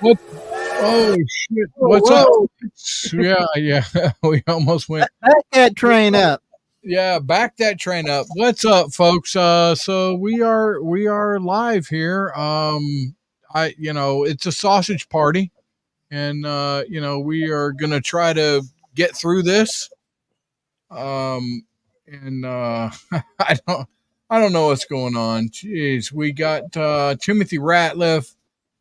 What? Oh shit! What's up? Yeah. We almost went. Back that train up. Yeah, back that train up. What's up, folks? So we are live here. It's a sausage party, and we are gonna try to get through this. And I don't know what's going on. Jeez, we got Timothy Ratliff,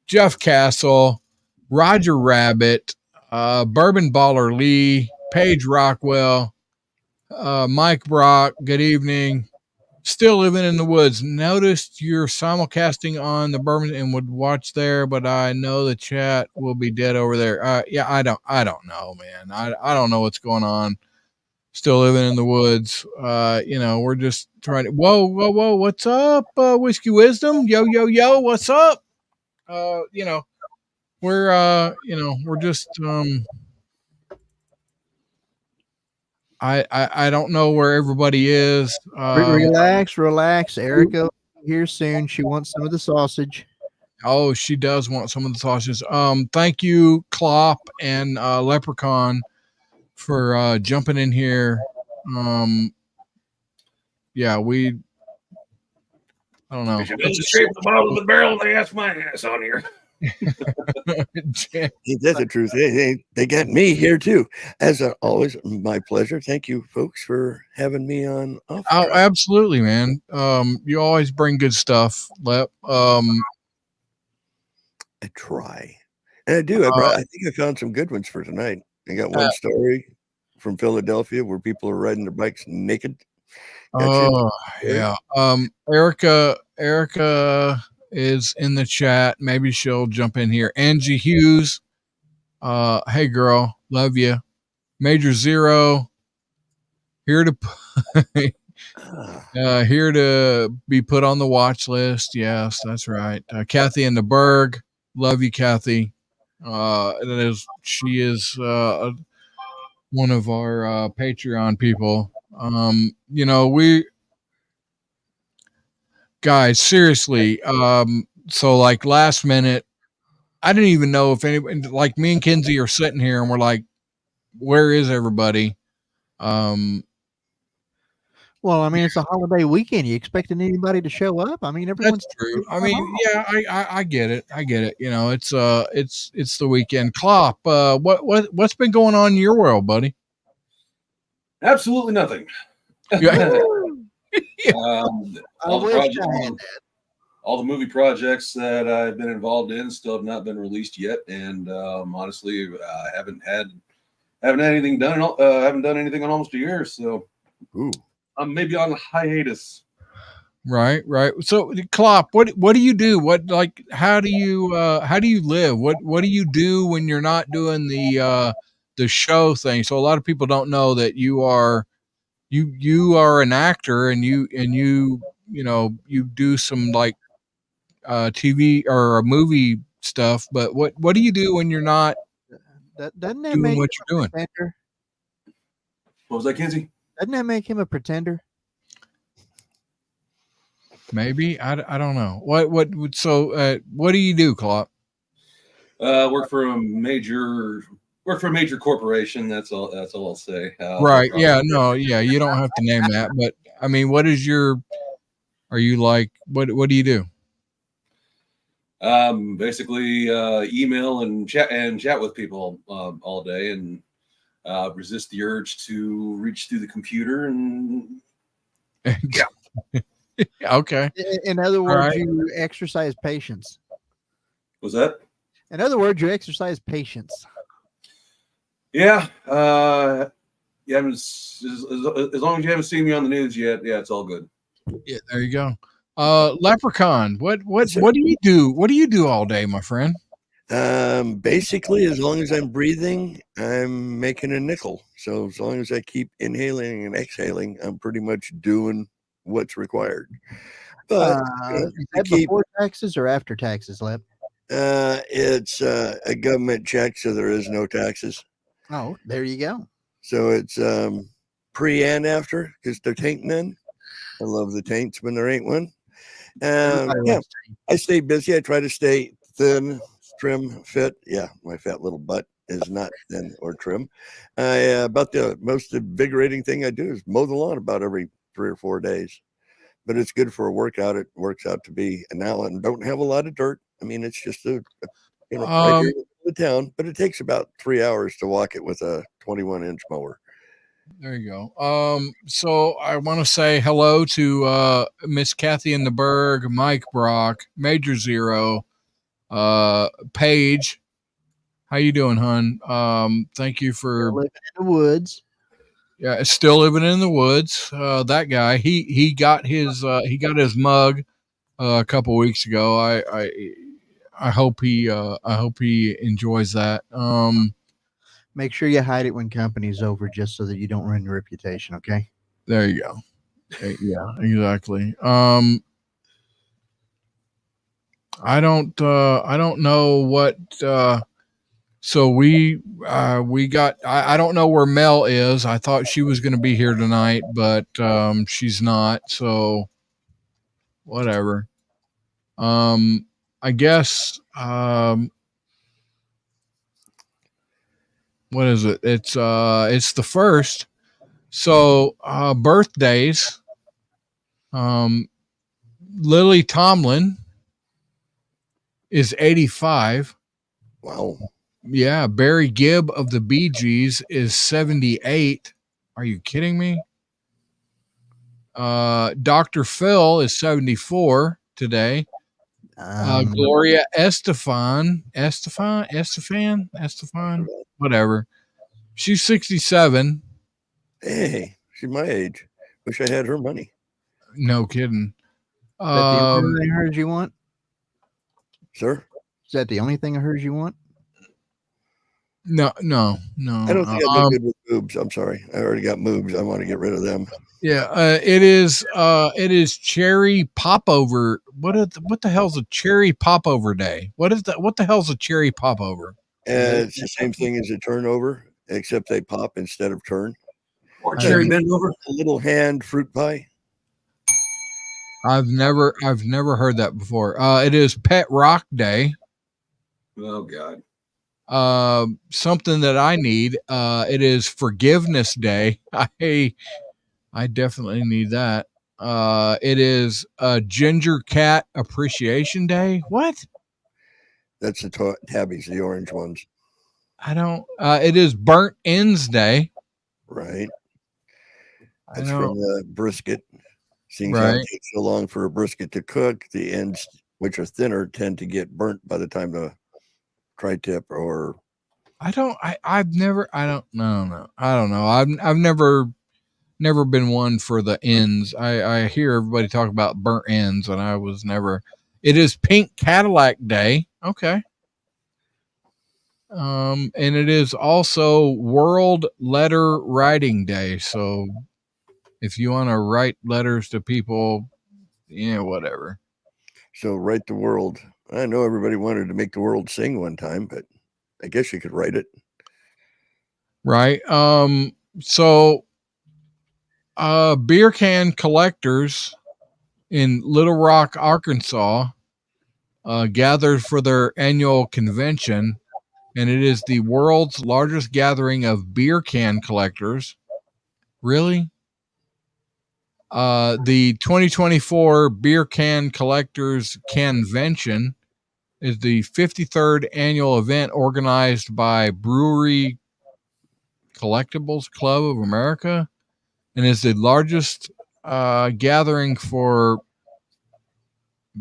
Jeff Castle, Roger Rabbit, Bourbon Baller Lee, Paige Rockwell, Mike Brock. Good evening. Still living in the woods. Noticed you're simulcasting on the Bourbon and would watch there, but I know the chat will be dead over there. Yeah, I don't know, man. I don't know what's going on. Still living in the woods. We're just trying to. Whoa! What's up, Whiskey Wisdom? Yo! What's up? We're just I don't know where everybody is. Relax. Erica here soon. She wants some of the sausage. Oh, she does want some of the sausages. Thank you, Clop and Leprechaun, for jumping in here. Yeah, I don't know. If you build a shape the bottom of the barrel, they ask my ass on here. That's the truth. They got me here too. As always, my pleasure. Thank you, folks, for having me on. Oh, absolutely, man. You always bring good stuff, Lep. I try, and I do. I think I found some good ones for tonight. I got one story from Philadelphia where people are riding their bikes naked. Yeah. Erica is in the chat. Maybe she'll jump in here. Angie Hughes. Hey girl, love you. Major Zero. Here to be put on the watch list. Yes, that's right. Kathy in the Berg. Love you, Kathy. She is one of our Patreon people. We guys, seriously. So like last minute, I didn't even know if anybody, like me and Kinsey are sitting here and we're like, where is everybody? Well, I mean, it's a holiday weekend. You expecting anybody to show up? I mean, everyone's that's true. I mean, yeah, I get it. It's the weekend. Clop, what's been going on in your world, buddy? Absolutely nothing. All the movie projects that I've been involved in still have not been released yet, and honestly, I haven't had anything done. I haven't done anything in almost a year, so I'm maybe on hiatus. Right. So, Clop, what do you do? How do you live? What do you do when you're not doing the show thing? So a lot of people don't know that you are an actor, and you do some like TV or movie stuff. But what do you do when you're not doing what you're doing? Pretender? What was that, Kinsey? Doesn't that make him a pretender? Maybe I don't know. What do you do, Clop? Work for a major corporation. That's all I'll say. Right. Yeah. No. Yeah. You don't have to name that, but I mean, what do you do? Basically, email and chat with people all day, and resist the urge to reach through the computer and yeah. Okay. In other words, you exercise patience. Was that? In other words, you exercise patience. Yeah. You haven't, as long as you haven't seen me on the news yet, yeah, it's all good. Yeah, there you go. Leprechaun, what do you do? What do you do all day, my friend? Basically, as long as I'm breathing, I'm making a nickel. So as long as I keep inhaling and exhaling, I'm pretty much doing what's required. But is that before taxes or after taxes, Lep? It's a government check, so there is no taxes. Oh, there you go. So it's pre and after, because there ain't none. I love the taints when there ain't one. Yeah, I stay busy. I try to stay thin, trim fit. Yeah, my fat little butt is not thin or trim. About the most invigorating thing I do is mow the lawn about every 3 or 4 days. But it's good for a workout. It works out to be an Allen. Don't have a lot of dirt. I mean, it's just right here in the town, but it takes about 3 hours to walk it with a 21-inch mower. There you go. So I want to say hello to Miss Kathy in the Berg, Mike Brock, Major Zero, Paige. How you doing, hun? Thank you for living in the woods. Yeah, still living in the woods. That guy, he got his mug a couple weeks ago. I hope he enjoys that. Make sure you hide it when company's over, just so that you don't ruin your reputation. Okay. There you go. Yeah, exactly. I don't know what. So we got. I don't know where Mel is. I thought she was going to be here tonight, but she's not. So whatever. I guess. What is it? It's the first. So birthdays. Lily Tomlin is 85. Wow. Yeah, Barry Gibb of the Bee Gees is 78. Are you kidding me? Dr. Phil is 74 today. Gloria Estefan, whatever. She's 67. Hey, she's my age. Wish I had her money. No kidding. Is that the only thing I heard you want? Sir? Is that the only thing I heard you want? No. I don't think I do good with boobs. I'm sorry. I already got boobs. I want to get rid of them. Yeah, it is cherry popover. What the hell's a cherry popover day? What the hell's a cherry popover? It's the same thing as a turnover, except they pop instead of turn. Or cherry bend over. A little hand fruit pie. I've never heard that before. It is Pet Rock Day. Oh God. Something that I need. It is Forgiveness Day. I definitely need that. It is Ginger Cat Appreciation Day. What? That's the tabbies, the orange ones. I don't. It is Burnt Ends Day. Right. That's from the brisket. Seeing how it takes so long for a brisket to cook, the ends, which are thinner, tend to get burnt by the time the tri-tip or. I've never know. I've never been one for the ends. I hear everybody talk about burnt ends, and I was never. It is Pink Cadillac Day. Okay. And it is also World Letter Writing Day. So if you want to write letters to people, whatever. So write the world. I know everybody wanted to make the world sing one time, but I guess you could write it. Right. So beer can collectors in Little Rock, Arkansas, gathered for their annual convention, and it is the world's largest gathering of beer can collectors. Really? The 2024 Beer Can Collectors Convention is the 53rd annual event organized by Brewery Collectibles Club of America, and is the largest gathering for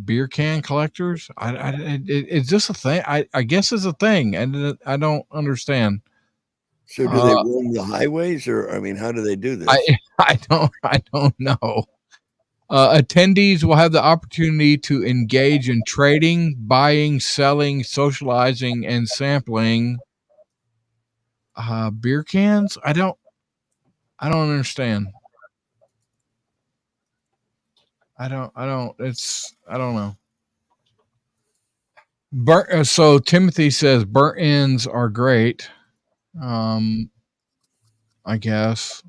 beer can collectors. Is this a thing? I guess it's a thing, and I don't understand. So do they roam the highways, or how do they do this? I don't know. Attendees will have the opportunity to engage in trading, buying, selling, socializing, and sampling beer cans. I don't understand. I don't know. So Timothy says burnt ends are great. I guess.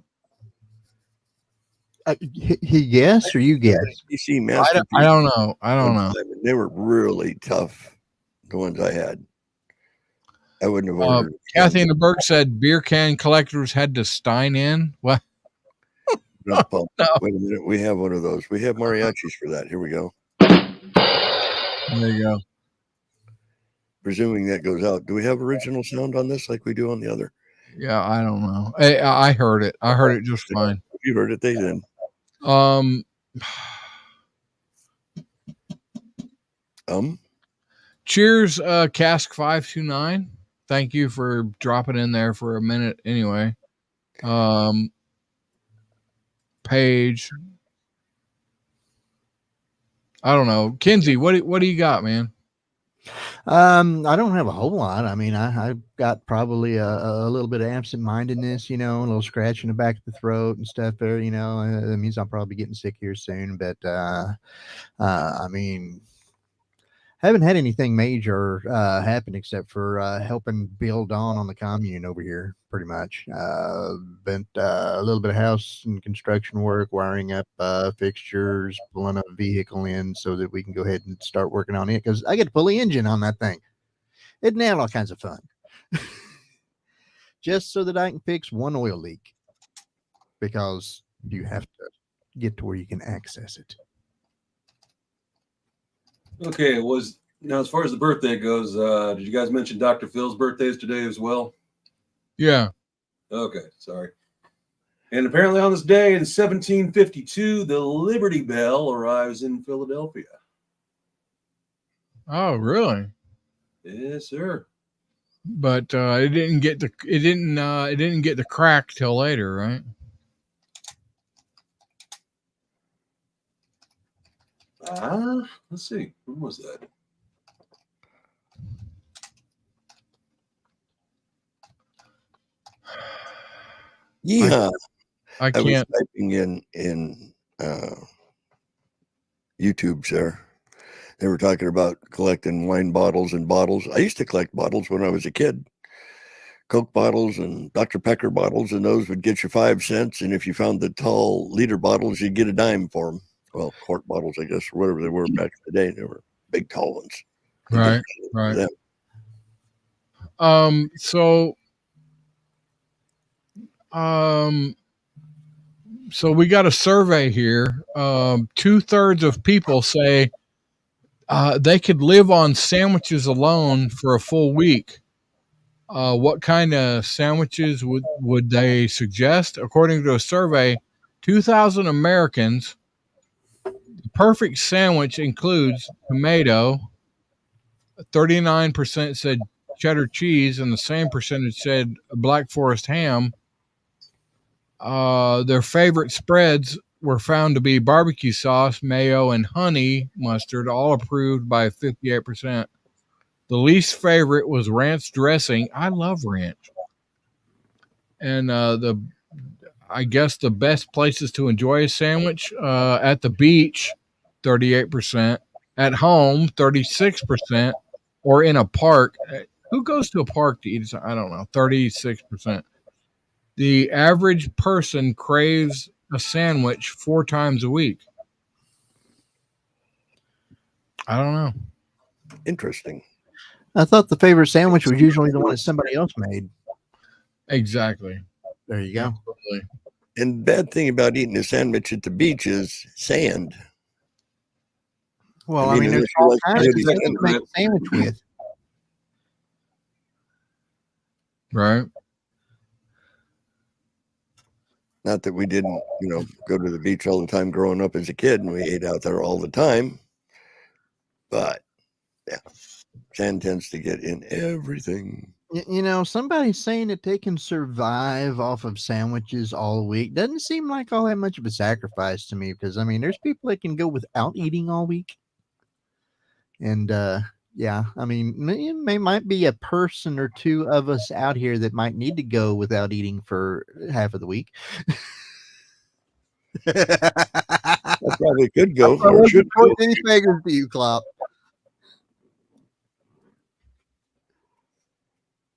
He guess or you guess? PC I don't know. They were really tough. The ones I had. I wouldn't have ordered. Kathy in the Burke said beer can collectors had to Stein in. What? No, Paul. No. Wait a minute. We have one of those. We have mariachis for that. Here we go. There you go. Presuming that goes out. Do we have original sound on this like we do on the other? Yeah, I don't know. I heard it. I heard it just fine. If you heard it, they didn't. Cheers, Cask 529. Thank you for dropping in there for a minute anyway. Page. I don't know. Kinsey, what do you got, man? I don't have a whole lot. I mean, I've got probably a little bit of absent-mindedness, a little scratch in the back of the throat and stuff there, that means I'll probably be getting sick here soon. But, I mean, haven't had anything major happen except for helping build on the commune over here, pretty much. Been a little bit of house and construction work, wiring up fixtures, pulling a vehicle in so that we can go ahead and start working on it, because I get to pull the engine on that thing. Isn't that all kinds of fun? Just so that I can fix one oil leak, because you have to get to where you can access it. Okay, now as far as the birthday goes, did you guys mention Dr. Phil's birthday is today as well? Yeah. Okay, sorry. And apparently on this day in 1752, the Liberty Bell arrives in Philadelphia. Oh, really? Yes, sir. But it didn't get the crack till later, right? Let's see. When was that? Yeah. I I was can't. typing in YouTube's there. They were talking about collecting wine bottles and bottles. I used to collect bottles when I was a kid. Coke bottles and Dr. Pepper bottles, and those would get you 5 cents. And if you found the tall liter bottles, you'd get a dime for them. Well, quart bottles, I guess, or whatever they were back in the day. They were big, tall ones. Right. So we got a survey here. 2/3 of people say they could live on sandwiches alone for a full week. What kind of sandwiches would they suggest? According to a survey, 2,000 Americans, the perfect sandwich includes tomato. 39% said cheddar cheese, and the same percentage said Black Forest ham. Their favorite spreads were found to be barbecue sauce, mayo, and honey mustard, all approved by 58%. The least favorite was ranch dressing. I love ranch. And I guess the best places to enjoy a sandwich, at the beach, 38%, at home, 36%, or in a park. Who goes to a park to eat? I don't know, 36%. The average person craves a sandwich 4 times a week. I don't know. Interesting. I thought the favorite sandwich was usually the one that somebody else made. Exactly. There you go. Absolutely. And the bad thing about eating a sandwich at the beach is sand. Well, I mean there's all kinds of things to make a sandwich with. Right. Not that we didn't, go to the beach all the time growing up as a kid, and we ate out there all the time. But yeah, sand tends to get in everything. Somebody's saying that they can survive off of sandwiches all week. Doesn't seem like all that much of a sacrifice to me, because I mean, there's people that can go without eating all week. And yeah, I mean, might be a person or two of us out here that might need to go without eating for half of the week. I probably could go. Or should go. Any figures to you, Klopp?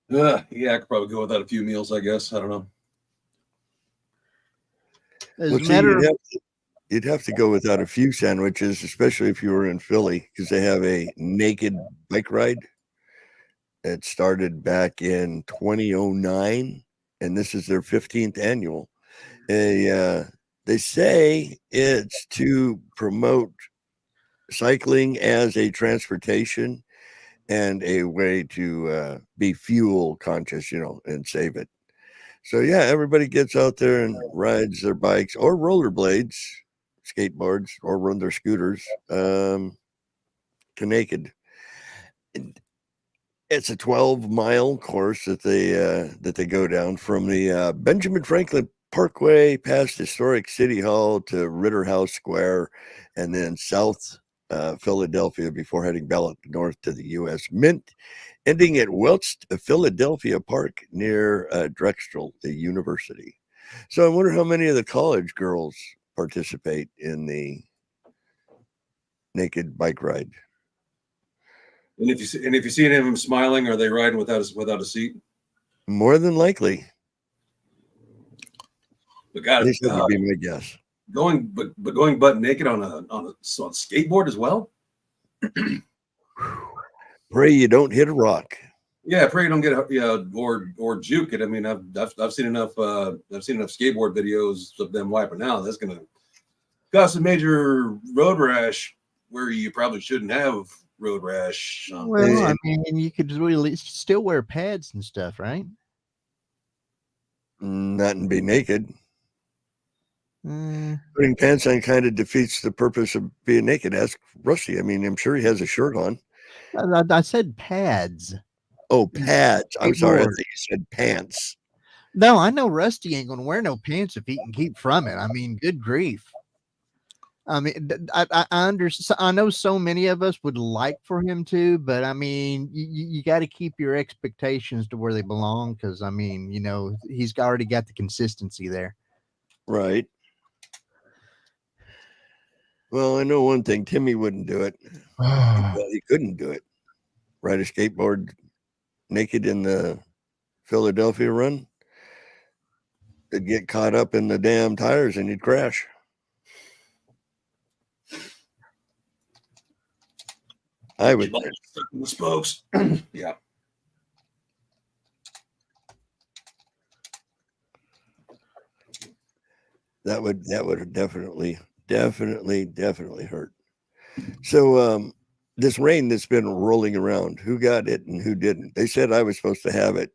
Yeah, I could probably go without a few meals, I guess. I don't know. You'd have to go without a few sandwiches, especially if you were in Philly, because they have a naked bike ride. It started back in 2009, and this is their 15th annual. They say it's to promote cycling as a transportation and a way to be fuel conscious, and save it. So yeah, everybody gets out there and rides their bikes or rollerblades, skateboards, or run their scooters to naked. It's a 12-mile course that they go down from the Benjamin Franklin Parkway past historic City Hall to Ritter House Square, and then south Philadelphia before heading back north to the U.S. Mint, ending at Welch Philadelphia Park near Drexel, the university. So I wonder how many of the college girls participate in the naked bike ride. And if you see any of them smiling, are they riding without a seat? More than likely. But God, At least that would be my guess. Going butt naked on a skateboard as well. Pray you don't hit a rock. Yeah, pray you don't get or juke it. I mean, I've seen enough skateboard videos of them wiping out. That's gonna cause a major road rash where you probably shouldn't have road rash. Well, I mean, you could really still wear pads and stuff, right? Not and be naked. Putting pants on kind of defeats the purpose of being naked. Ask Rusty. I mean, I'm sure he has a shirt on. I said pads. Oh, pads. I'm sorry. I think you said pants. No, I know Rusty ain't going to wear no pants if he can keep from it. I mean, good grief. I mean, I understand. I know so many of us would like for him to, but I mean, you got to keep your expectations to where they belong. Because I mean, he's already got the consistency there. Right. Well, I know one thing. Timmy wouldn't do it. He couldn't do it. Ride a skateboard naked in the Philadelphia run. It'd get caught up in the damn tires and you'd crash. I would think. The spokes. Yeah. That would definitely hurt. So this rain that's been rolling around, who got it and who didn't? They said I was supposed to have it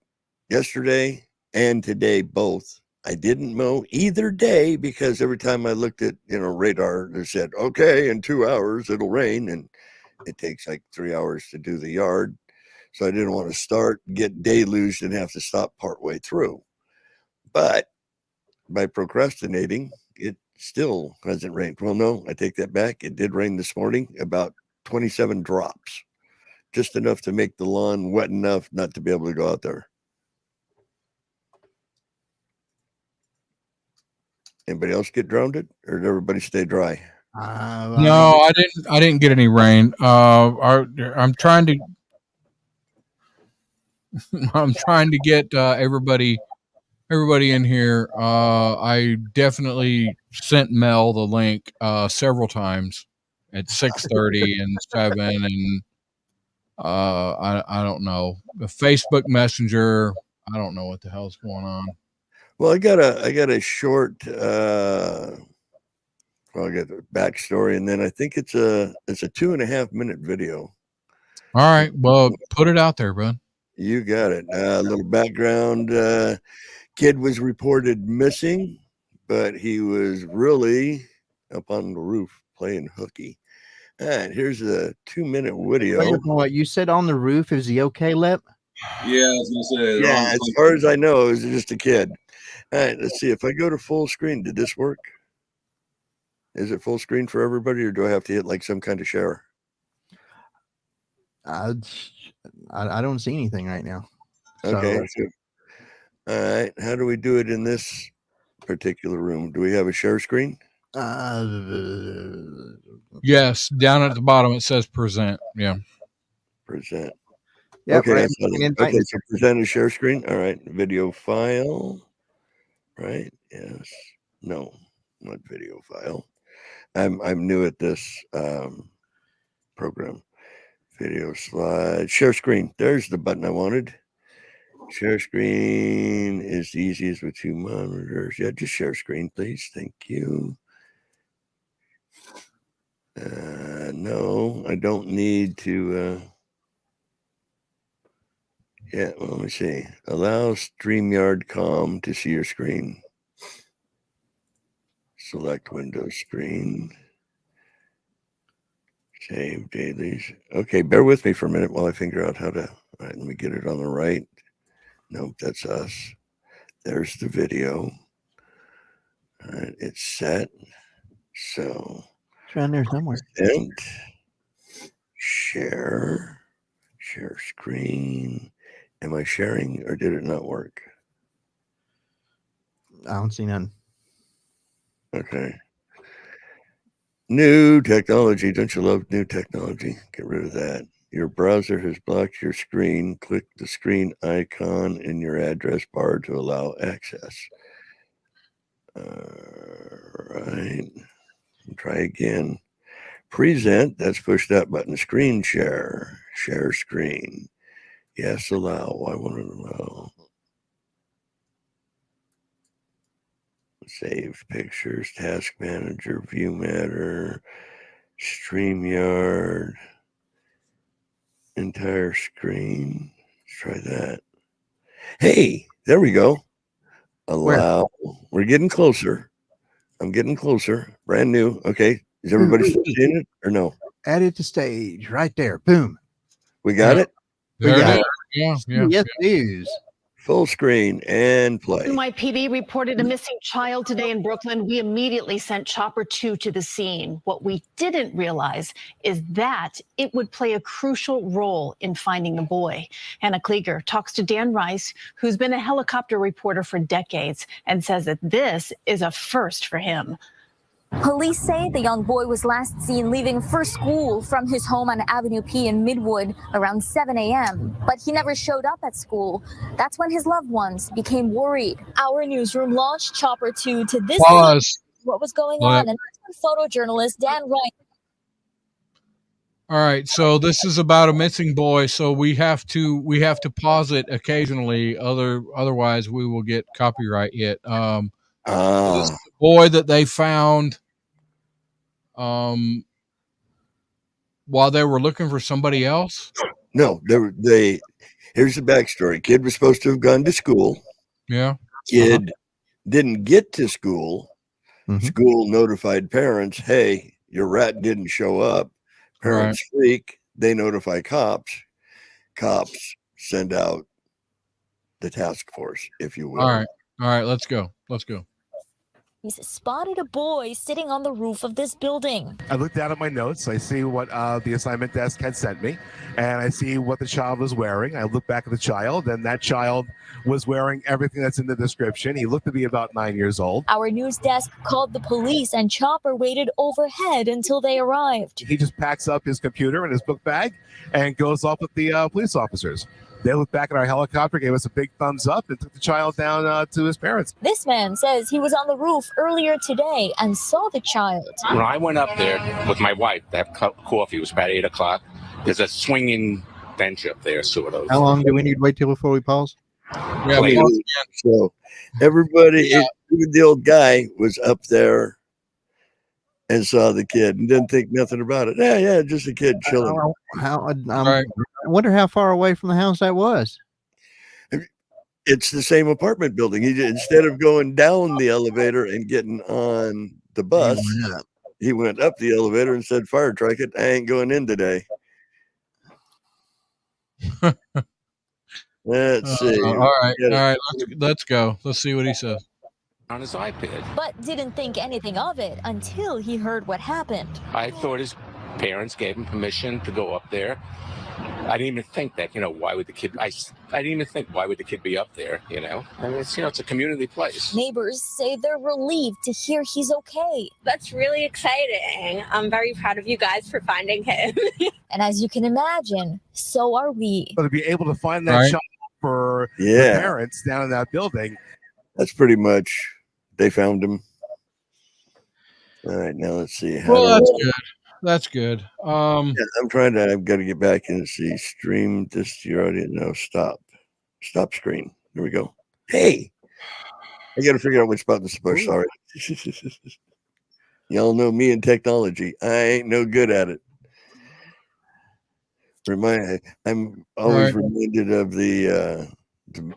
yesterday and today both. I didn't mow either day because every time I looked at radar, they said, okay, in 2 hours it'll rain, and it takes like 3 hours to do the yard. So I didn't want to start, get deluged, and have to stop partway through. But by procrastinating, it still hasn't rained. Well, no, I take that back. It did rain this morning, about 27 drops, just enough to make the lawn wet enough not to be able to go out there. Anybody else get drowned, or did everybody stay dry? No, I didn't get any rain. I'm trying to get everybody in here. I definitely sent Mel the link several times at 6:30 and 7, and I don't know, the Facebook Messenger. I don't know what the hell's going on. Well, I got a short. Well, I got the backstory, and then I think it's a 2.5 minute video. All right, well, put it out there, bud. You got it. A little background. Kid was reported missing, but he was really up on the roof playing hooky. All right, here's a 2-minute video. What you said on the roof? Is he okay, Lip? Yeah, I was gonna say. Yeah, as far as I know, it was just a kid. All right, let's see if I go to full screen. Did this work? Is it full screen for everybody, or do I have to hit like some kind of share? I don't see anything right now. Okay. So, all right. How do we do it in this particular room? Do we have a share screen? Yes, down at the bottom it says present. Yeah. Present. Yep, okay. Right. Okay. So present a share screen. All right. Video file. Right. Yes. No. Not video file. I'm new at this program. Video slide. Share screen. There's the button I wanted. Share screen is the easiest with 2 monitors. Yeah, just share screen, please. Thank you. No, I don't need to. Yeah, well, let me see. Allow StreamYard.com to see your screen. Select Windows screen. Save dailies. Okay, bear with me for a minute while I figure out how to. All right, let me get it on the right. Nope, that's us. There's the video. All right, it's set. So It's around there somewhere. and share screen. Am I sharing or did it not work? I don't see none. Okay. New technology. Don't you love new technology? Get rid of that. Your browser has blocked your screen. Click the screen icon in your address bar to allow access. Right. Try again. Present. That's push that button. Screen share. Share screen. Yes, allow. Why won't it allow? Save pictures. Task manager. View matter. StreamYard. Entire screen. Let's try that. Hey, there we go. Allow. We're getting closer. I'm getting closer. Brand new. Okay. Is everybody still seeing it or no? Add it to stage right there. Boom. We got it. There got it is. Yeah. Yes, it is. Full screen and play. NYPD reported a missing child today in Brooklyn. We immediately sent Chopper 2 to the scene. What we didn't realize is that it would play a crucial role in finding the boy. Hannah Klieger talks to Dan Rice, who's been a helicopter reporter for decades, and says that this is a first for him. Police say the young boy was last seen leaving for school from his home on Avenue P in Midwood around 7 a.m., but he never showed up at school. That's when his loved ones became worried. Our newsroom launched Chopper 2 to this Pause. what was going on, and that's when photojournalist Dan Wright. All right, so this is about a missing boy, so we have to pause it occasionally, otherwise we will get copyright hit. This is the boy that they found while they were looking for somebody else. No, here's the backstory. Kid was supposed to have gone to school. Yeah. Kid didn't get to school. Mhm. School notified parents, hey, your rat didn't show up. Parents freak. They notify cops. Cops send out the task force, if you will. All right, let's go. He's spotted a boy sitting on the roof of this building. I look down at my notes. I see what the assignment desk had sent me, and I see what the child was wearing. I look back at the child, and that child was wearing everything that's in the description. He looked to be about 9 years old. Our news desk called the police, and Chopper waited overhead until they arrived. He just packs up his computer and his book bag and goes off with the police officers. They looked back at our helicopter, gave us a big thumbs up, and took the child down to his parents. This man says he was on the roof earlier today and saw the child. When I went up there with my wife to have coffee, it was about 8 o'clock. There's a swinging bench up there, sort of. How long do we need to wait till before we pause? Yeah, Wait. pause. So everybody, even the old guy was up there and saw the kid and didn't think nothing about it. Yeah, just a kid chilling. I wonder how far away from the house that was. It's the same apartment building. Instead of going down the elevator and getting on the bus, he went up the elevator and said, "Fire truck it, I ain't going in today." Let's see. All right, let's go. Let's see what he says. On his iPad. But didn't think anything of it until he heard what happened. I thought his parents gave him permission to go up there. I didn't even think that, why would the kid, I didn't even think, why would the kid be up there, And it's, it's a community place. Neighbors say they're relieved to hear he's okay. That's really exciting. I'm very proud of you guys for finding him. And as you can imagine, so are we. But to be able to find that child for the parents down in that building. That's pretty much, they found him. All right, now let's see. Well, that's good. That's good. Yeah, I've got to get back and see stream this to your audience. No, stop screen. There we go. Hey, I got to figure out which button to push. Sorry. Y'all know me and technology. I ain't no good at it. I'm always reminded of the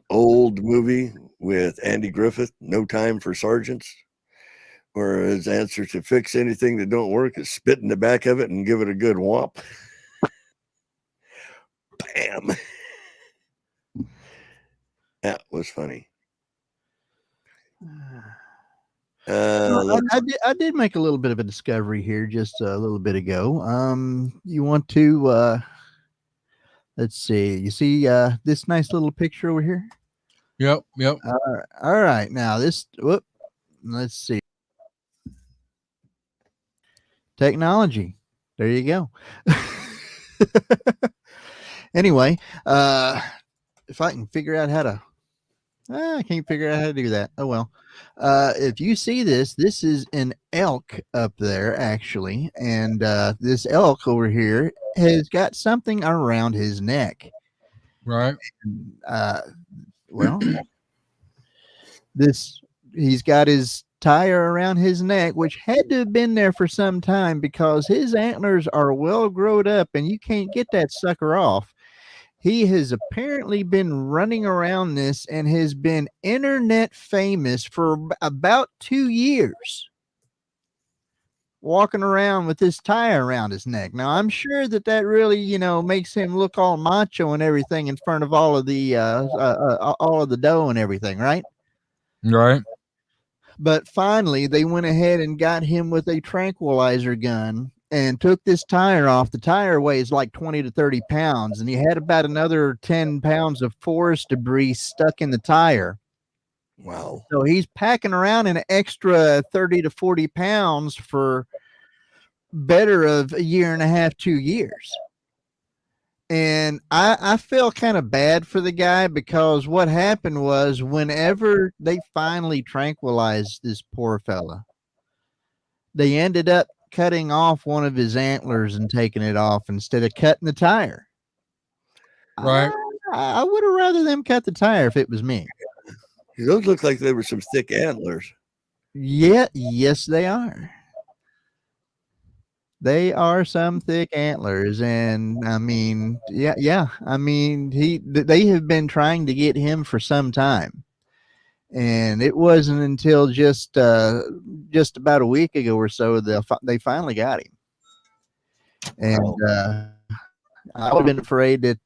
old movie with Andy Griffith, No Time for Sergeants, where his answer to fix anything that don't work is spit in the back of it and give it a good whop. Bam. That was funny. I did make a little bit of a discovery here just a little bit ago. You want to let's see. You see this nice little picture over here? Yep. All right. Now let's see. Technology. There you go. Anyway, if I can figure out how to I can't figure out how to do that. Oh well. If you see this is an elk up there actually, and this elk over here has got something around his neck. Right. Well, he's got his tire around his neck, which had to have been there for some time because his antlers are well grown up, and you can't get that sucker off. He has apparently been running around this and has been internet famous for about 2 years, walking around with this tire around his neck. Now, I'm sure that really, makes him look all macho and everything in front of all of the dough and everything, right? Right. But finally, they went ahead and got him with a tranquilizer gun and took this tire off. The tire weighs like 20 to 30 pounds, and he had about another 10 pounds of forest debris stuck in the tire. Wow. So he's packing around an extra 30 to 40 pounds for better of a year and a half, 2 years. And I feel kind of bad for the guy because what happened was whenever they finally tranquilized this poor fella, they ended up cutting off one of his antlers and taking it off instead of cutting the tire. Right. I would have rather them cut the tire if it was me. Those look like they were some thick antlers. Yeah, yes, they are. They are some thick antlers, and I mean, yeah. I mean, they have been trying to get him for some time, and it wasn't until just about a week ago or so they finally got him. And I would have been afraid that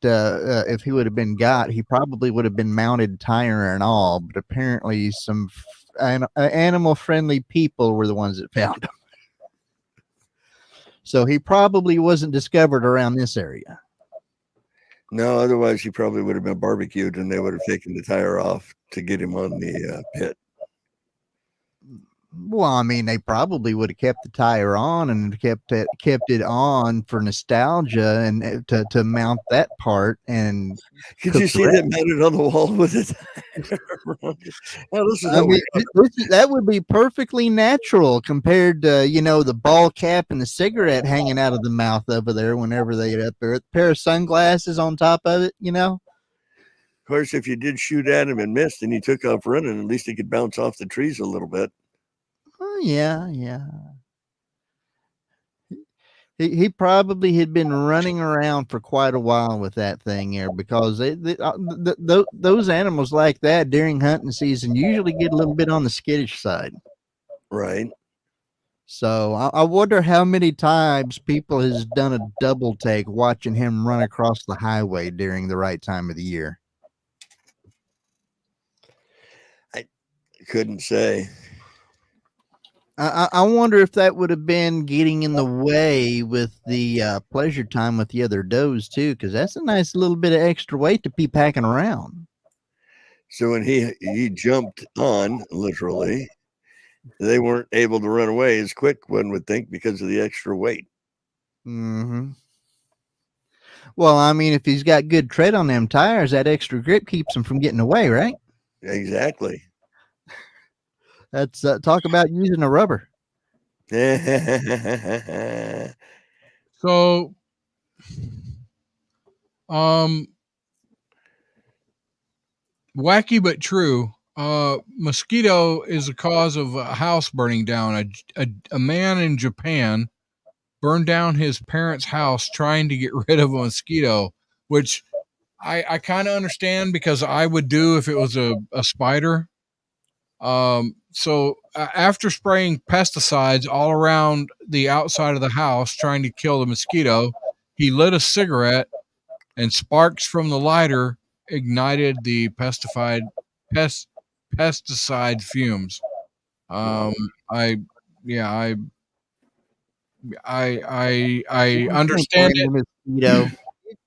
if he would have been got, he probably would have been mounted tire and all. But apparently, some animal-friendly people were the ones that found him. So he probably wasn't discovered around this area. No, otherwise he probably would have been barbecued and they would have taken the tire off to get him on the pit. Well, I mean, they probably would have kept the tire on and kept it on for nostalgia and to mount that part. And could you see that mounted on the wall with it? That would be perfectly natural compared to the ball cap and the cigarette hanging out of the mouth over there whenever they get up there. A pair of sunglasses on top of it, Of course, if you did shoot at him and missed and he took off running, at least he could bounce off the trees a little bit. Oh, yeah. He probably had been running around for quite a while with that thing there because those animals like that during hunting season usually get a little bit on the skittish side. Right. So I wonder how many times people has done a double take watching him run across the highway during the right time of the year. I couldn't say. I wonder if that would have been getting in the way with the pleasure time with the other does too, because that's a nice little bit of extra weight to be packing around. So when he jumped on, literally, they weren't able to run away as quick, one would think, because of the extra weight. Mm-hmm. Well, I mean, if he's got good tread on them tires, that extra grip keeps him from getting away, right? Exactly. That's talk about using a rubber. So, wacky but true. Mosquito is the cause of a house burning down. A man in Japan burned down his parents' house trying to get rid of a mosquito, which I kind of understand because I would do if it was a spider. After spraying pesticides all around the outside of the house trying to kill the mosquito, he lit a cigarette and sparks from the lighter ignited the pesticide fumes. I yeah, I You can't understand blame it. the mosquito.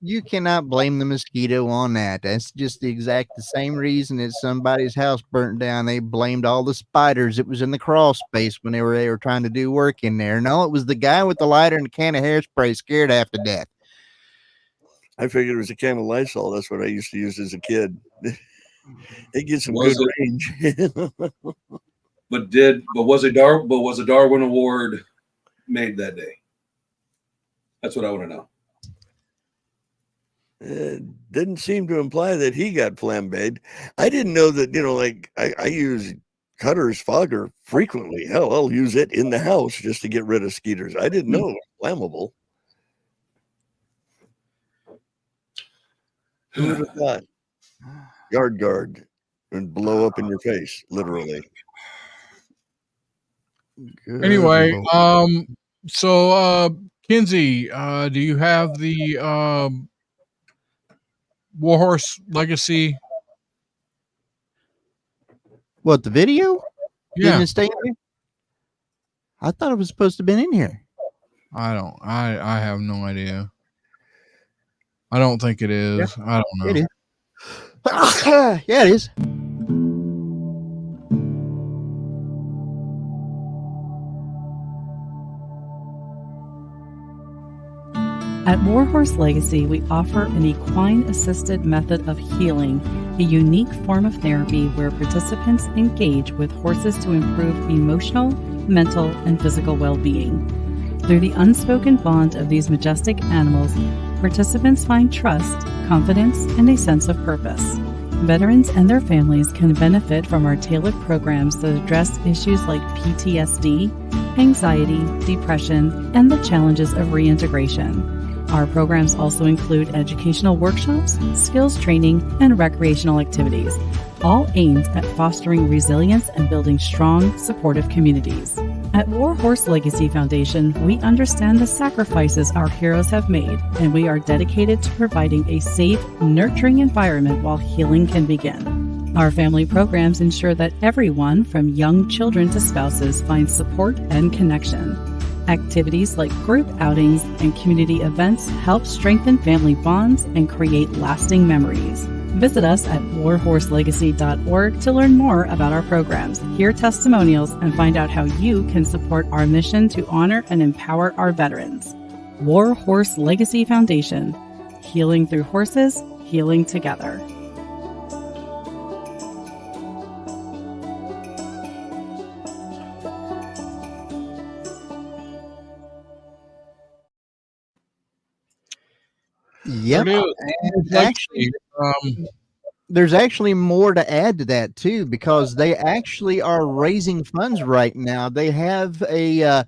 You cannot blame the mosquito on that. That's just the same reason that somebody's house burnt down. They blamed all the spiders. It was in the crawl space when they were trying to do work in there. No, it was the guy with the lighter and a can of hairspray scared half to death. I figured it was a can of Lysol. That's what I used to use as a kid. It gets some Was good it- range. But was a Darwin Award made that day? That's what I want to know. It didn't seem to imply that he got flambéed. I didn't know that, like I use Cutter's fogger frequently. Hell, I'll use it in the house just to get rid of skeeters. I didn't know it was flammable. Who would have thought? Guard and blow up in your face, literally. Good Anyway, Lord. Kinsey, do you have the Warhorse Legacy? What, the video? Yeah, Didn't it stay in there? I thought it was supposed to have been in here. I have no idea. I don't think it is. I don't know. It is. Yeah, it is. At Warhorse Legacy, we offer an equine-assisted method of healing, a unique form of therapy where participants engage with horses to improve emotional, mental, and physical well-being. Through the unspoken bond of these majestic animals, participants find trust, confidence, and a sense of purpose. Veterans and their families can benefit from our tailored programs that address issues like PTSD, anxiety, depression, and the challenges of reintegration. Our programs also include educational workshops, skills training, and recreational activities, all aimed at fostering resilience and building strong, supportive communities. At Warhorse Legacy Foundation, we understand the sacrifices our heroes have made, and we are dedicated to providing a safe, nurturing environment while healing can begin. Our family programs ensure that everyone, from young children to spouses, finds support and connection. Activities like group outings and community events help strengthen family bonds and create lasting memories. Visit us at warhorselegacy.org to learn more about our programs, hear testimonials, and find out how you can support our mission to honor and empower our veterans. Warhorse Legacy Foundation. Healing through horses, healing together. Yep. There it is. Actually, there's actually more to add to that too, because they actually are raising funds right now. They have a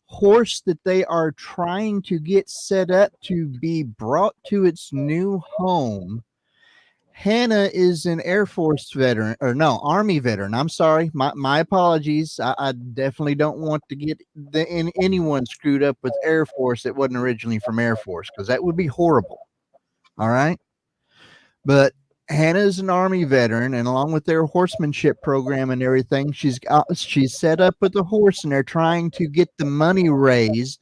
horse that they are trying to get set up to be brought to its new home. Hannah is an Air Force veteran, or no, Army veteran. I'm sorry. My apologies. I definitely don't want to get anyone screwed up with Air Force that wasn't originally from Air Force, because that would be horrible. All right. But Hannah's an Army veteran, and along with their horsemanship program and everything, she's set up with a horse, and they're trying to get the money raised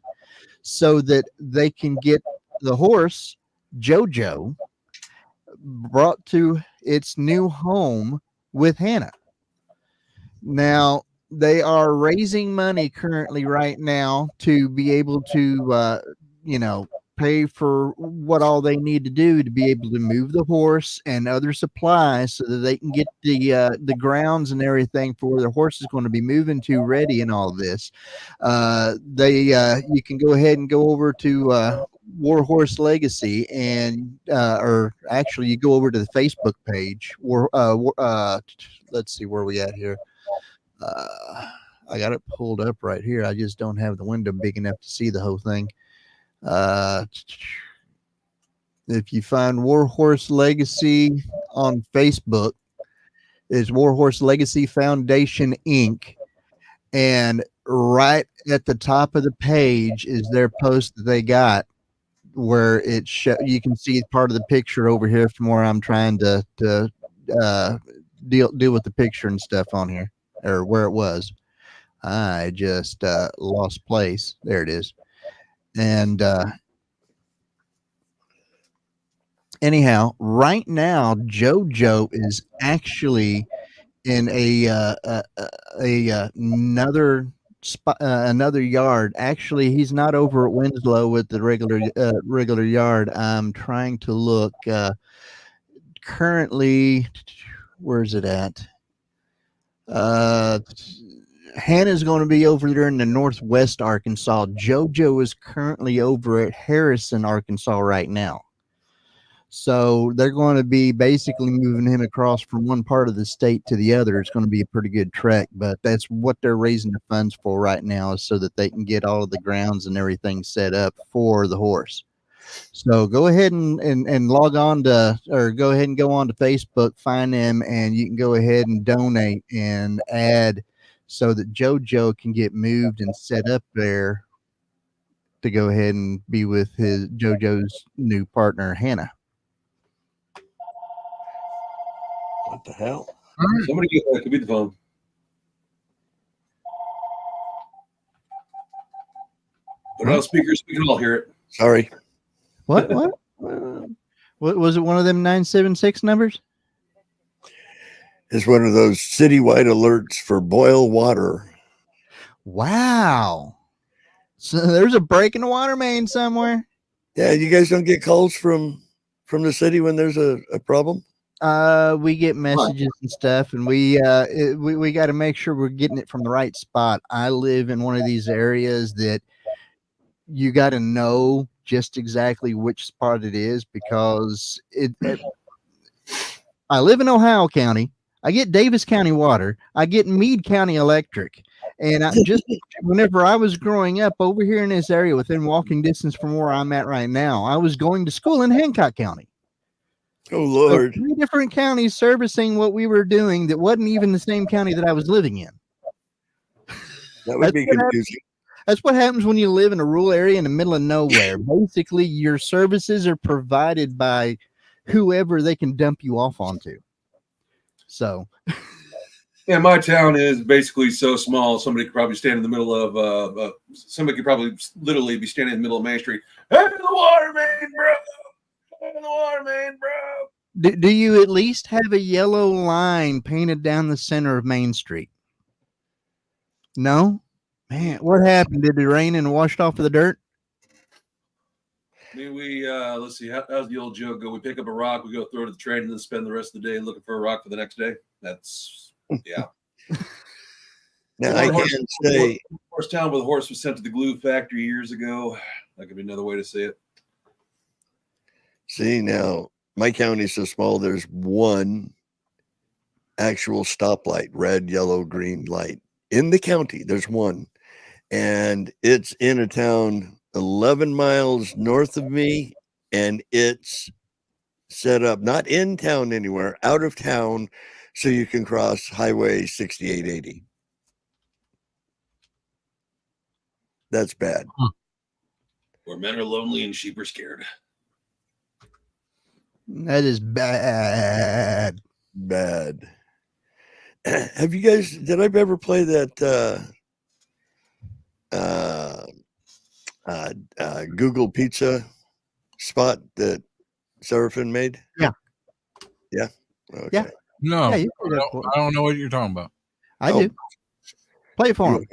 so that they can get the horse, JoJo, brought to its new home with Hannah. Now, they are raising money currently right now to be able to, pay for what all they need to do to be able to move the horse and other supplies so that they can get the grounds and everything for where their horse is going to be moving to ready and all of this. You can go ahead and go over to War Horse Legacy and or actually you go over to the Facebook page. Let's see where we at here. I got it pulled up right here. I just don't have the window big enough to see the whole thing. If you find Warhorse Legacy on Facebook, it's Warhorse Legacy Foundation Inc. And right at the top of the page is their post that they got where you can see part of the picture over here from where I'm trying to deal with the picture and stuff on here, or where it was. I just lost place. There it is. And anyhow, right now JoJo is actually in another spot, another yard. Actually, he's not over at Winslow with the regular yard. I'm trying to look currently. Where's it at? Hannah's going to be over there in the Northwest Arkansas. JoJo is currently over at Harrison, Arkansas right now. So they're going to be basically moving him across from one part of the state to the other. It's going to be a pretty good trek, but that's what they're raising the funds for right now, is so that they can get all of the grounds and everything set up for the horse. So go ahead and log on to, or go ahead and go on to Facebook, find them, and you can go ahead and donate and add so that JoJo can get moved and set up there to go ahead and be with JoJo's new partner, Hannah. What the hell? Somebody get that. Could be the phone. Put it on speakers. We can all hear it. Sorry. What was it? One of them 976 numbers? It's one of those citywide alerts for boil water. Wow. So there's a break in the water main somewhere. Yeah, you guys don't get calls from the city when there's a problem? We get messages and stuff, and we got to make sure we're getting it from the right spot. I live in one of these areas that you got to know just exactly which spot it is, because I live in Ohio County. I get Davis County Water. I get Meade County Electric. And whenever I was growing up over here in this area, within walking distance from where I'm at right now, I was going to school in Hancock County. Oh, Lord. So 3 different counties servicing what we were doing that wasn't even the same county that I was living in. That would be confusing. That's what happens when you live in a rural area in the middle of nowhere. Basically, your services are provided by whoever they can dump you off onto. So, yeah, my town is basically so small. Somebody could probably stand in the middle of somebody could probably literally be standing in the middle of Main Street. Hey, the water main, bro! Hey, the water main, bro! Do you at least have a yellow line painted down the center of Main Street? No? Man, what happened? Did it rain and washed off of the dirt? I mean, let's see, how's the old joke go? We pick up a rock, we go throw it at the train, and then spend the rest of the day looking for a rock for the next day. That's, yeah. Now, I can say, horse town where the horse was sent to the glue factory years ago. That could be another way to say it. See, now, my county's so small, there's one actual stoplight, red, yellow, green light. In the county, there's one. And it's in a town 11 miles north of me, and it's set up not in town anywhere, out of town, so you can cross Highway 6880. That's bad. Where men are lonely and sheep are scared. That is bad. Bad. Have you guys, did I ever play that Google Pizza spot that Seraphin made? Yeah. Yeah. Okay. Yeah. No, Yeah, I don't know what you're talking about. I do. Play it for him.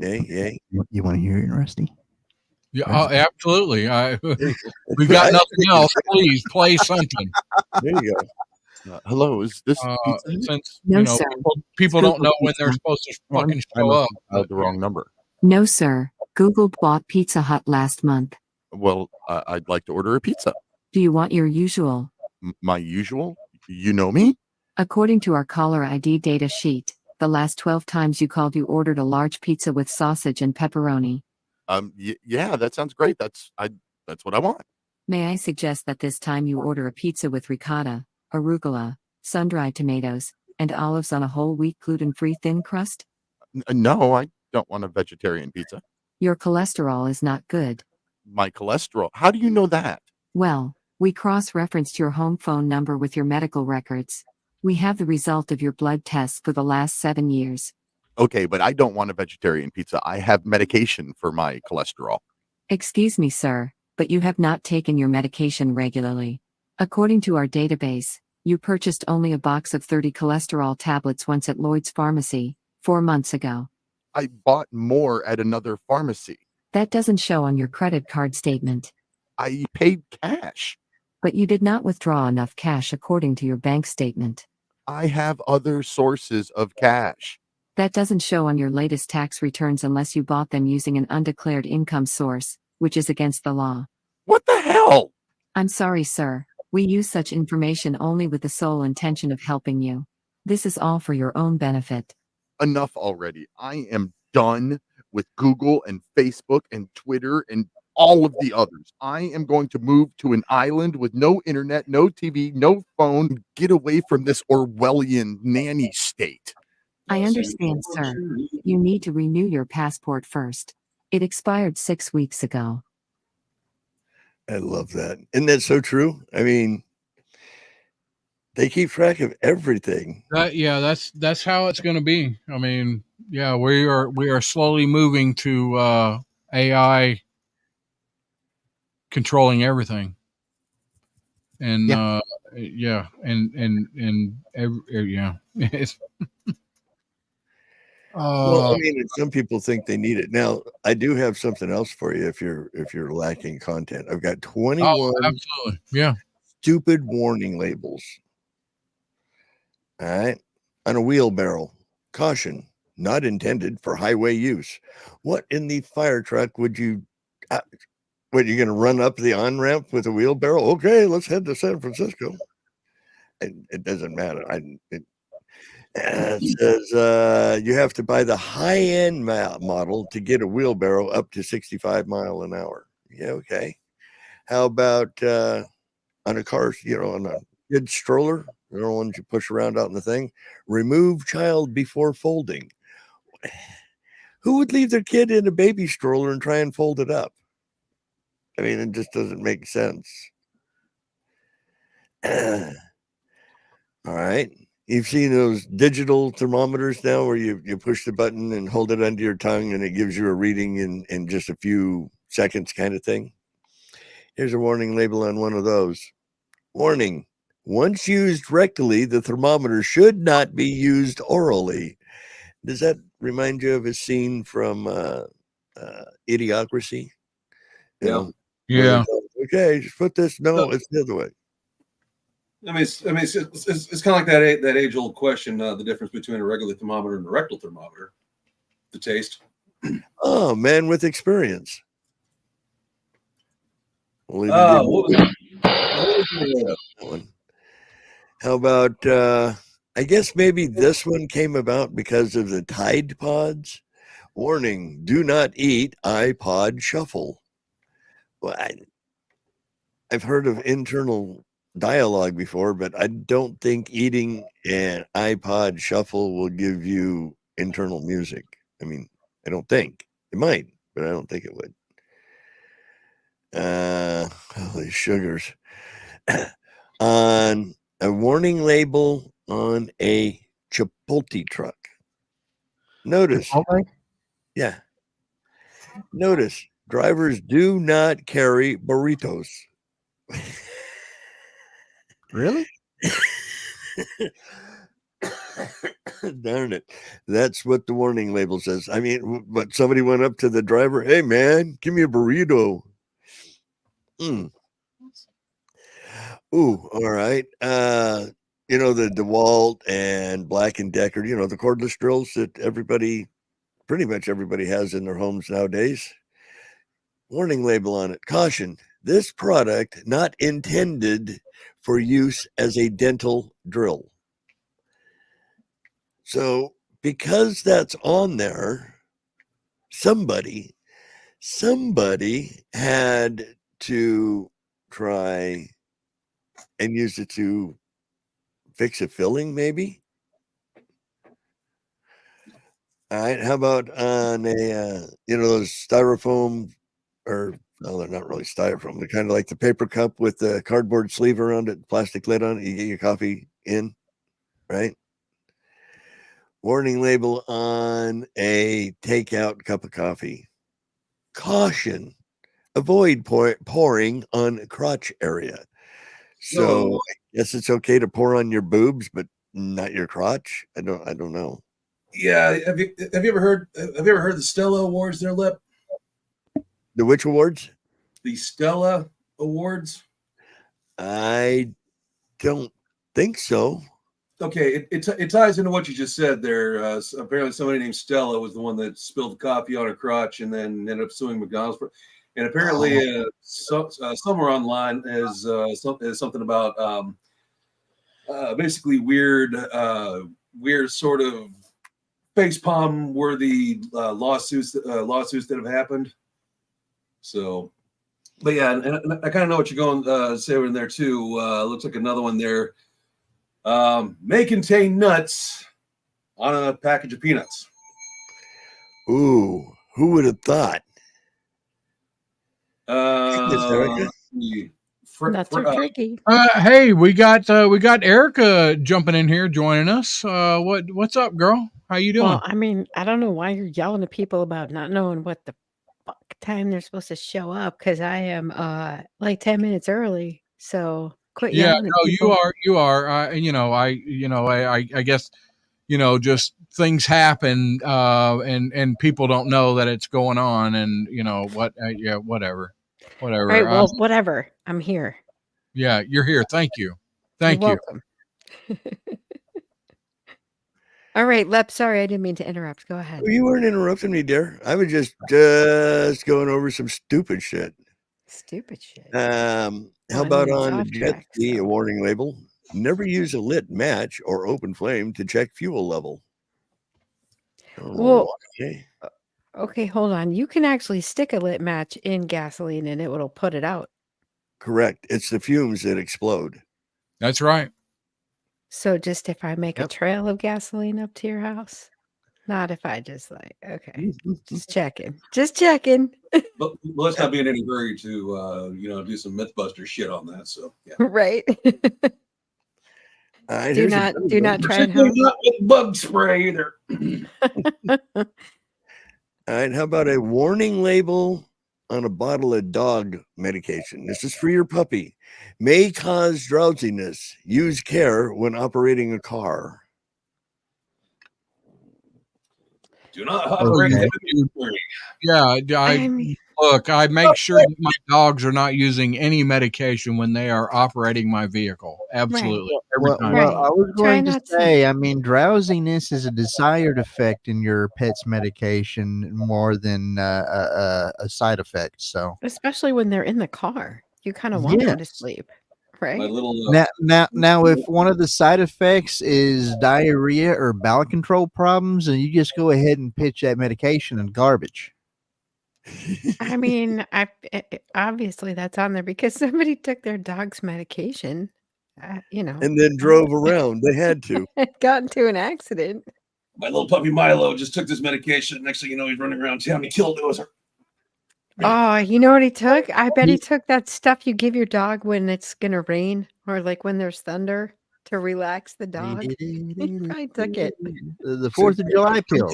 Yay. You want to hear it, Rusty? Yeah, absolutely. We There got nothing else. Please play something. you go. Hello, is this Pizza Hut? Since No, sir. people don't know when they're Pizza. supposed to Well, fucking I show must up. have dialed the wrong number. No, sir. Google bought Pizza Hut last month. Well, I'd like to order a pizza. Do you want your usual? My usual? You know me? According to our caller ID data sheet, the last 12 times you called, you ordered a large pizza with sausage and pepperoni. Yeah, that sounds great. That's what I want. May I suggest that this time you order a pizza with ricotta, arugula, sun-dried tomatoes, and olives on a whole wheat gluten-free thin crust? No, I don't want a vegetarian pizza. Your cholesterol is not good. My cholesterol. How do you know that? Well, we cross-referenced your home phone number with your medical records. We have the result of your blood tests for the last 7 years. Okay, but I don't want a vegetarian pizza. I have medication for my cholesterol. Excuse me, sir, but you have not taken your medication regularly. According to our database, you purchased only a box of 30 cholesterol tablets once at Lloyd's Pharmacy, 4 months ago. I bought more at another pharmacy. That doesn't show on your credit card statement. I paid cash. But you did not withdraw enough cash according to your bank statement. I have other sources of cash. That doesn't show on your latest tax returns unless you bought them using an undeclared income source, which is against the law. What the hell? I'm sorry, sir. We use such information only with the sole intention of helping you. This is all for your own benefit. Enough already. I am done with Google and Facebook and Twitter and all of the others. I am going to move to an island with no internet, no TV, no phone. Get away from this Orwellian nanny state. I understand, sir. You need to renew your passport first. It expired 6 weeks ago. I love that. Isn't that so true? I mean, they keep track of everything. That's how it's going to be. I mean, yeah, we are slowly moving to AI controlling everything, and yeah. It's, Well, I mean, some people think they need it. Now, I do have something else for you if you're lacking content. I've got 21 absolutely, yeah, stupid warning labels. All right, on a wheelbarrow. Caution, not intended for highway use. What in the fire truck would you? What, you're going to run up the on-ramp with a wheelbarrow? Okay, let's head to San Francisco. It doesn't matter. It says you have to buy the high-end model to get a wheelbarrow up to 65 miles an hour. Yeah, okay. How about on a car, on a kid stroller, the ones you push around out in the thing? Remove child before folding. Who would leave their kid in a baby stroller and try and fold it up? I mean, it just doesn't make sense. All right. You've seen those digital thermometers now where you push the button and hold it under your tongue and it gives you a reading in just a few seconds kind of thing. Here's a warning label on one of those. Warning. Once used rectally, the thermometer should not be used orally. Does that remind you of a scene from Idiocracy? Yeah. Okay, just put this. No, it's the other way. I mean, it's kind of like that age-old question: the difference between a regular thermometer and a rectal thermometer. The taste. Oh, man with experience. We'll How about? I guess maybe this one came about because of the Tide Pods. Warning: do not eat iPod Shuffle. Well, I've heard of internal dialogue before, but I don't think eating an iPod Shuffle will give you internal music. I mean, I don't think it might, but I don't think it would. Holy sugars. On a warning label on a Chipotle truck. Notice. Yeah. Notice drivers do not carry burritos. Really? Darn it. That's what the warning label says. I mean, but somebody went up to the driver, hey, man, give me a burrito. Ooh, all right. The DeWalt and Black & Decker, the cordless drills that pretty much everybody has in their homes nowadays. Warning label on it. Caution, this product not intended for use as a dental drill. So because that's on there, somebody had to try and use it to fix a filling, maybe. All right. How about on a those styrofoam, or no, they're not really styrofoam. They're kind of like the paper cup with the cardboard sleeve around it, plastic lid on it. You get your coffee in, right? Warning label on a takeout cup of coffee. Caution, avoid pouring on crotch area. So I guess it's okay to pour on your boobs, but not your crotch. I don't know. Yeah, have you ever heard the Stella Awards there, Lip? The which awards? The Stella Awards. I don't think so. Okay, it ties into what you just said there. Apparently, somebody named Stella was the one that spilled the coffee on her crotch and then ended up suing McDonald's. And apparently, somewhere online is something about basically weird sort of facepalm worthy lawsuits that have happened. So, but yeah, and I kind of know what you're going to say in there too. Looks like another one there. May contain nuts on a package of peanuts. Ooh, who would have thought? Nuts are tricky. Hey, we got Erica jumping in here, joining us. What's up, girl? How you doing? Well, I mean, I don't know why you're yelling at people about not knowing what the fuck time they're supposed to show up, because I am like 10 minutes early. So quit yelling at people. You are. I guess just things happen, and people don't know that it's going on, and whatever. All right, well, whatever. I'm here. Yeah, you're here. Thank you. Thank You're you. welcome. All right, Lep, sorry, I didn't mean to interrupt. Go ahead. You weren't interrupting me, dear. I was just going over some stupid shit. Stupid shit. How about on the jet ski, a warning label? Never use a lit match or open flame to check fuel level. Well, okay, hold on. You can actually stick a lit match in gasoline and it will put it out. Correct. It's the fumes that explode. That's right. So just if I make a trail of gasoline up to your house, not if I just okay, just checking. But let's not be in any hurry to do some MythBuster shit on that. So yeah, right. Do not try and not with bug spray either. All right, how about a warning label on a bottle of dog medication? This is for your puppy. May cause drowsiness. Use care when operating a car. Do not operate. Yeah, I make sure that my dogs are not using any medication when they are operating my vehicle. Absolutely. Well, I was going to say, I mean, drowsiness is a desired effect in your pet's medication more than a side effect. So, especially when they're in the car, you kind of want them to sleep, right? Now, if one of the side effects is diarrhea or bowel control problems, then you just go ahead and pitch that medication in garbage. I mean, obviously that's on there because somebody took their dog's medication, and then drove around. They had to. Got into an accident. My little puppy Milo just took this medication. Next thing you know, he's running around town. He killed us. Oh, you know what he took? I bet he took that stuff you give your dog when it's gonna rain or like when there's thunder to relax the dog. He probably took it. The 4th of July pill.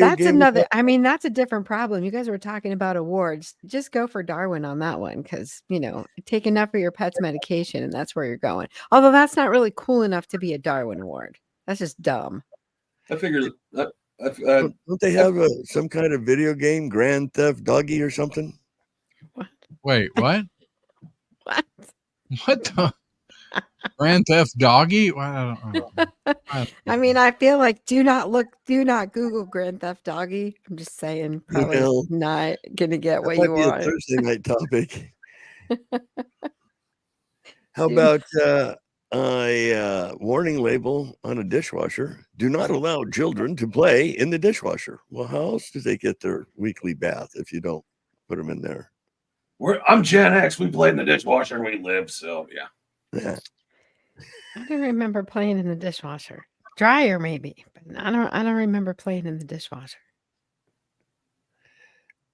That's another. I mean, that's a different problem. You guys were talking about awards. Just go for Darwin on that one because take enough of your pet's medication and that's where you're going. Although that's not really cool enough to be a Darwin award. That's just dumb. I figured. Don't they have some kind of video game, Grand Theft Doggy or something? Wait, what? What? What the? Grand Theft Doggy? Well, I mean, I feel like do not Google Grand Theft Doggy. I'm just saying, probably Well, not gonna get that what might you be a want. Thursday night topic. How about a warning label on a dishwasher? Do not allow children to play in the dishwasher. Well, how else do they get their weekly bath if you don't put them in there? I'm Gen X. We played in the dishwasher and we lived. So yeah. I don't remember playing in the dishwasher. Dryer maybe, but I don't remember playing in the dishwasher.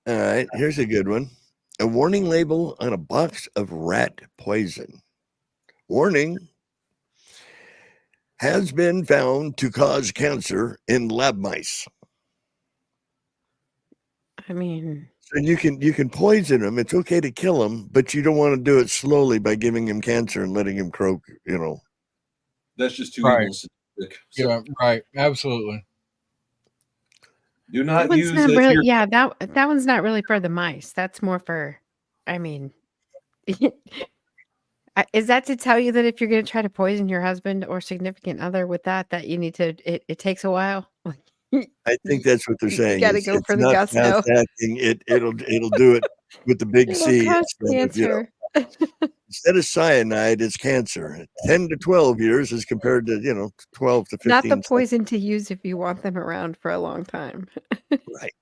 All right, here's a good one. A warning label on a box of rat poison. Warning: has been found to cause cancer in lab mice. I mean, So you can poison them. It's okay to kill them, but you don't want to do it slowly by giving him cancer and letting him croak. That's just too Right. evil. So yeah, right. Absolutely. do that not one's use not it. really. Yeah, that one's not really for the mice. That's more for. I mean, is that to tell you that if you're going to try to poison your husband or significant other with that you need to? It takes a while. I think that's what they're saying. gotta It's, go for the not gusto. fast acting. It'll do it with the big It'll C cause cancer. instead of cyanide, it's cancer. 10 to 12 years as compared to 12 to 15. Not the poison to use if you want them around for a long time. Right.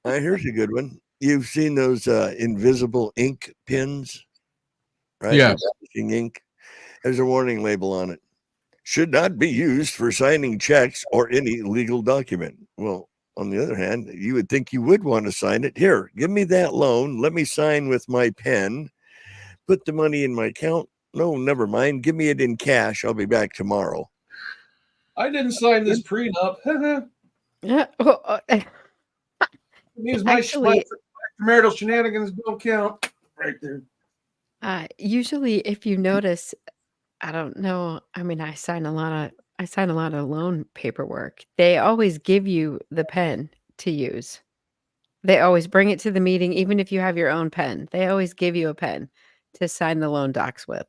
Here's a good one. You've seen those invisible ink pins, right? Yes. Ink ink. There's a warning label on it. Should not be used for signing checks or any legal document. Well, on the other hand, you would think you would want to sign it. Here, give me that loan. Let me sign with my pen. Put the money in my account. No, never mind. Give me it in cash. I'll be back tomorrow. I didn't sign this prenup. Yeah. It means my marital shenanigans don't count. Right there. Usually, if you notice, I don't know. I mean, I sign a lot of loan paperwork. They always give you the pen to use. They always bring it to the meeting, even if you have your own pen. They always give you a pen to sign the loan docs with.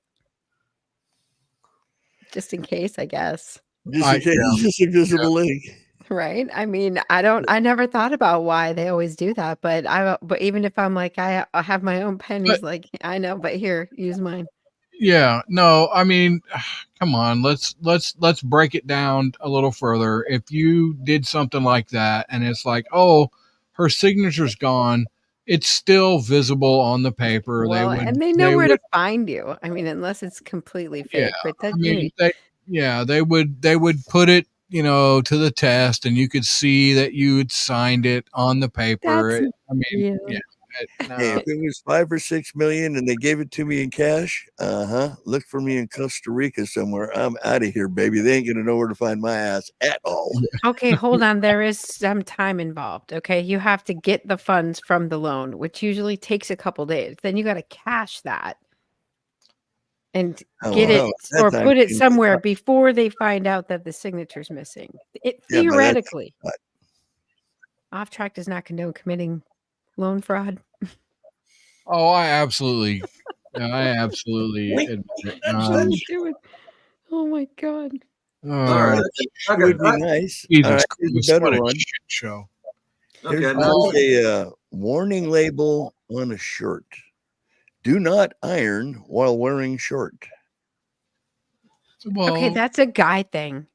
Just in case, I guess. Just in case, just invisible ink. Right? I mean, I never thought about why they always do that, but even if I'm like, I have my own pen, he's like, I know, but here, use mine. Yeah, no, I mean, come on, let's break it down a little further. If you did something like that and it's like, oh, her signature's gone, it's still visible on the paper. Well, and they know where to find you. I mean, unless it's completely fake. But that, I mean, they would put it, to the test, and you could see that you had signed it on the paper. Hey, if it was 5 or 6 million and they gave it to me in cash, look for me in Costa Rica somewhere. I'm out of here, baby. They ain't gonna know where to find my ass at all. Okay, hold on. There is some time involved. Okay, you have to get the funds from the loan, which usually takes a couple days. Then you got to cash that and get it or put it somewhere before they find out that the signature's missing. Theoretically, Offtrack does not condone committing loan fraud. Oh, I absolutely admit it. Oh my god. All right, that would be nice. Jesus All right, Christ, here's a better what a one. shit show. Here's a warning label on a shirt. Do not iron while wearing short. Okay, that's a guy thing.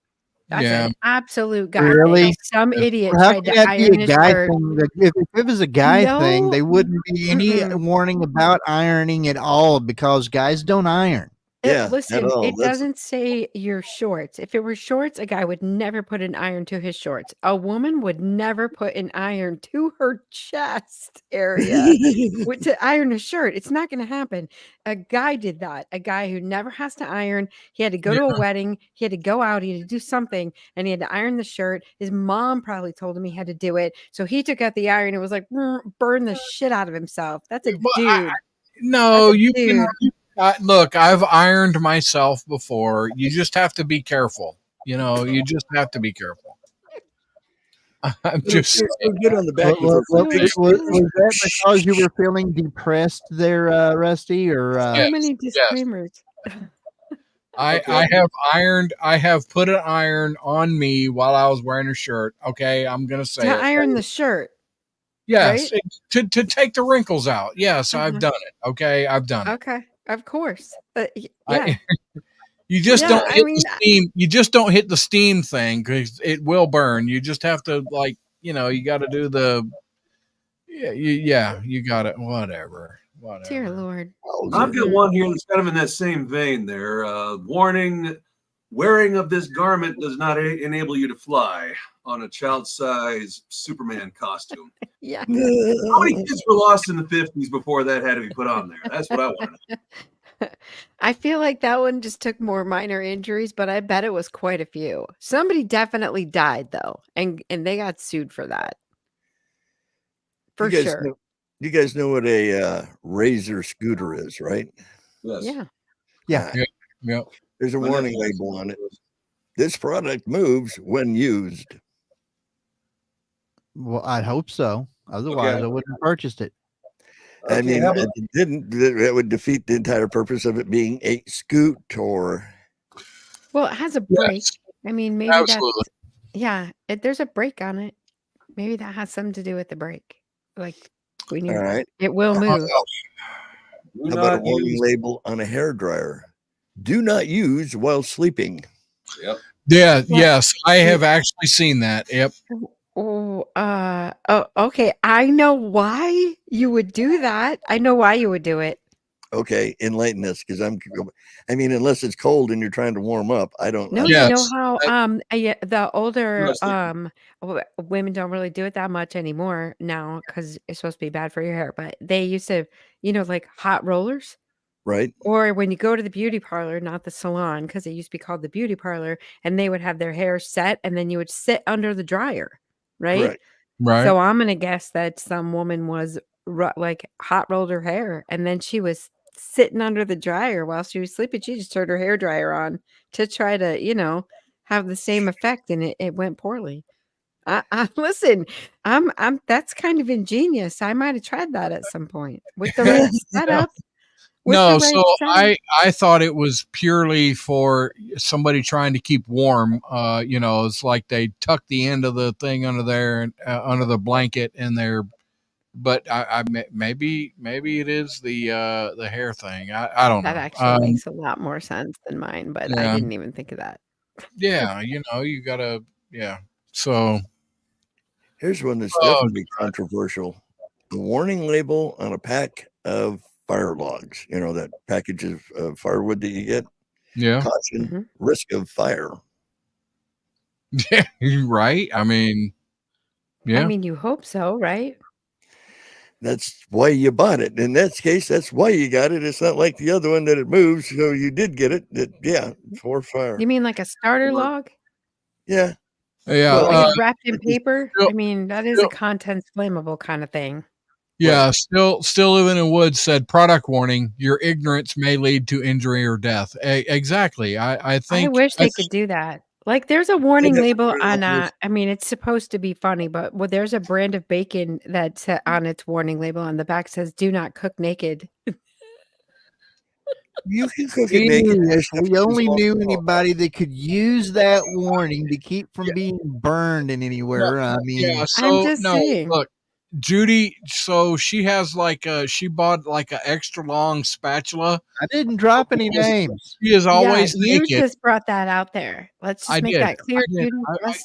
That's an absolute guy Really? thing. Some idiot How tried can to that be iron a his guy shirt. thing? If it was a guy thing, they wouldn't be any warning about ironing at all because guys don't iron. Listen, it doesn't say your shorts. If it were shorts, a guy would never put an iron to his shorts. A woman would never put an iron to her chest area to iron a shirt. It's not going to happen. A guy did that. A guy who never has to iron. He had to go to a wedding. He had to go out. He had to do something, and he had to iron the shirt. His mom probably told him he had to do it. So he took out the iron and was like, burn the shit out of himself. That's a dude. You can. Look, I've ironed myself before. You just have to be careful. You just have to be careful. I'm just It's so good on the back with Was those big that because you were feeling depressed there, Rusty? Or so many disclaimers. I have put an iron on me while I was wearing a shirt. Okay, I'm gonna say To it. iron the shirt. Yes, right? to take the wrinkles out. Yes, I've Uh-huh. done it. Okay, I've done it. Okay, of course. Yeah. You just Yeah, don't I hit mean, the steam. You just don't hit the steam thing because it will burn. You just have to you got to do the you got it. Whatever. Dear Lord. I've got one here that's kind of in that same vein there. Warning, wearing of this garment does not enable you to fly on a child-size Superman costume. Yeah. How many kids were lost in the 50s before that had to be put on there? That's what I want to know. I feel like that one just took more minor injuries, but I bet it was quite a few. Somebody definitely died though, and they got sued for that. For sure. You guys know what a Razor scooter is, right? Yes. Yeah. Yeah. There's a warning label on it. This product moves when used. Well, I'd hope so. Otherwise, I wouldn't have purchased it. I mean, if it didn't, that would defeat the entire purpose of it being a scoot or. Well, it has a brake. Yes. I mean, maybe Absolutely. there's a brake on it. Maybe that has something to do with the brake. Like when you, All right. it will move. How about a warning label on a hairdryer? Do not use while sleeping. Yep. Yeah. Yes, I have actually seen that. Yep. Okay. I know why you would do that. I know why you would do it. Okay, enlighten us, because unless it's cold and you're trying to warm up, I don't. No, you know how the older women don't really do it that much anymore now because it's supposed to be bad for your hair. But they used to, like hot rollers. Right. Or when you go to the beauty parlor, not the salon, because it used to be called the beauty parlor, and they would have their hair set, and then you would sit under the dryer, right? Right. So I'm gonna guess that some woman was like hot rolled her hair, and then she was sitting under the dryer while she was sleeping. She just turned her hair dryer on to try to, have the same effect, and it went poorly. Listen, I'm that's kind of ingenious. I might have tried that at some point with the right setup. No, so I thought it was purely for somebody trying to keep warm. It's like they tuck the end of the thing under there and under the blanket in there. But maybe it is the hair thing. I don't know. That actually makes a lot more sense than mine, but I didn't even think of that. Yeah, you gotta. Yeah. So here's one that's definitely controversial: the warning label on a pack of fire logs. That package of firewood that you get. Yeah. Caution: risk of fire. Yeah. Right. I mean, yeah. I mean, you hope so, right? That's why you bought it. In that case, that's why you got it. It's not like the other one that it moves. So you did get it. For fire. You mean like a starter log? Yeah. Yeah. Like it's wrapped in paper? I mean, that is a contents flammable kind of thing. Yeah. Right. Still living in woods said product warning. Your ignorance may lead to injury or death. Exactly. I think. I wish they could do that. Like there's a warning label on it's supposed to be funny, but there's a brand of bacon that's on its warning label on the back says do not cook naked. You can cook it naked. If we only knew anybody that could use that warning to keep from being burned in anywhere. I mean, yeah, I'm just saying. Look, Judy, so she has she bought like an extra long spatula. I didn't drop any names. She is always you naked. just brought that out there. Let's just make that clear.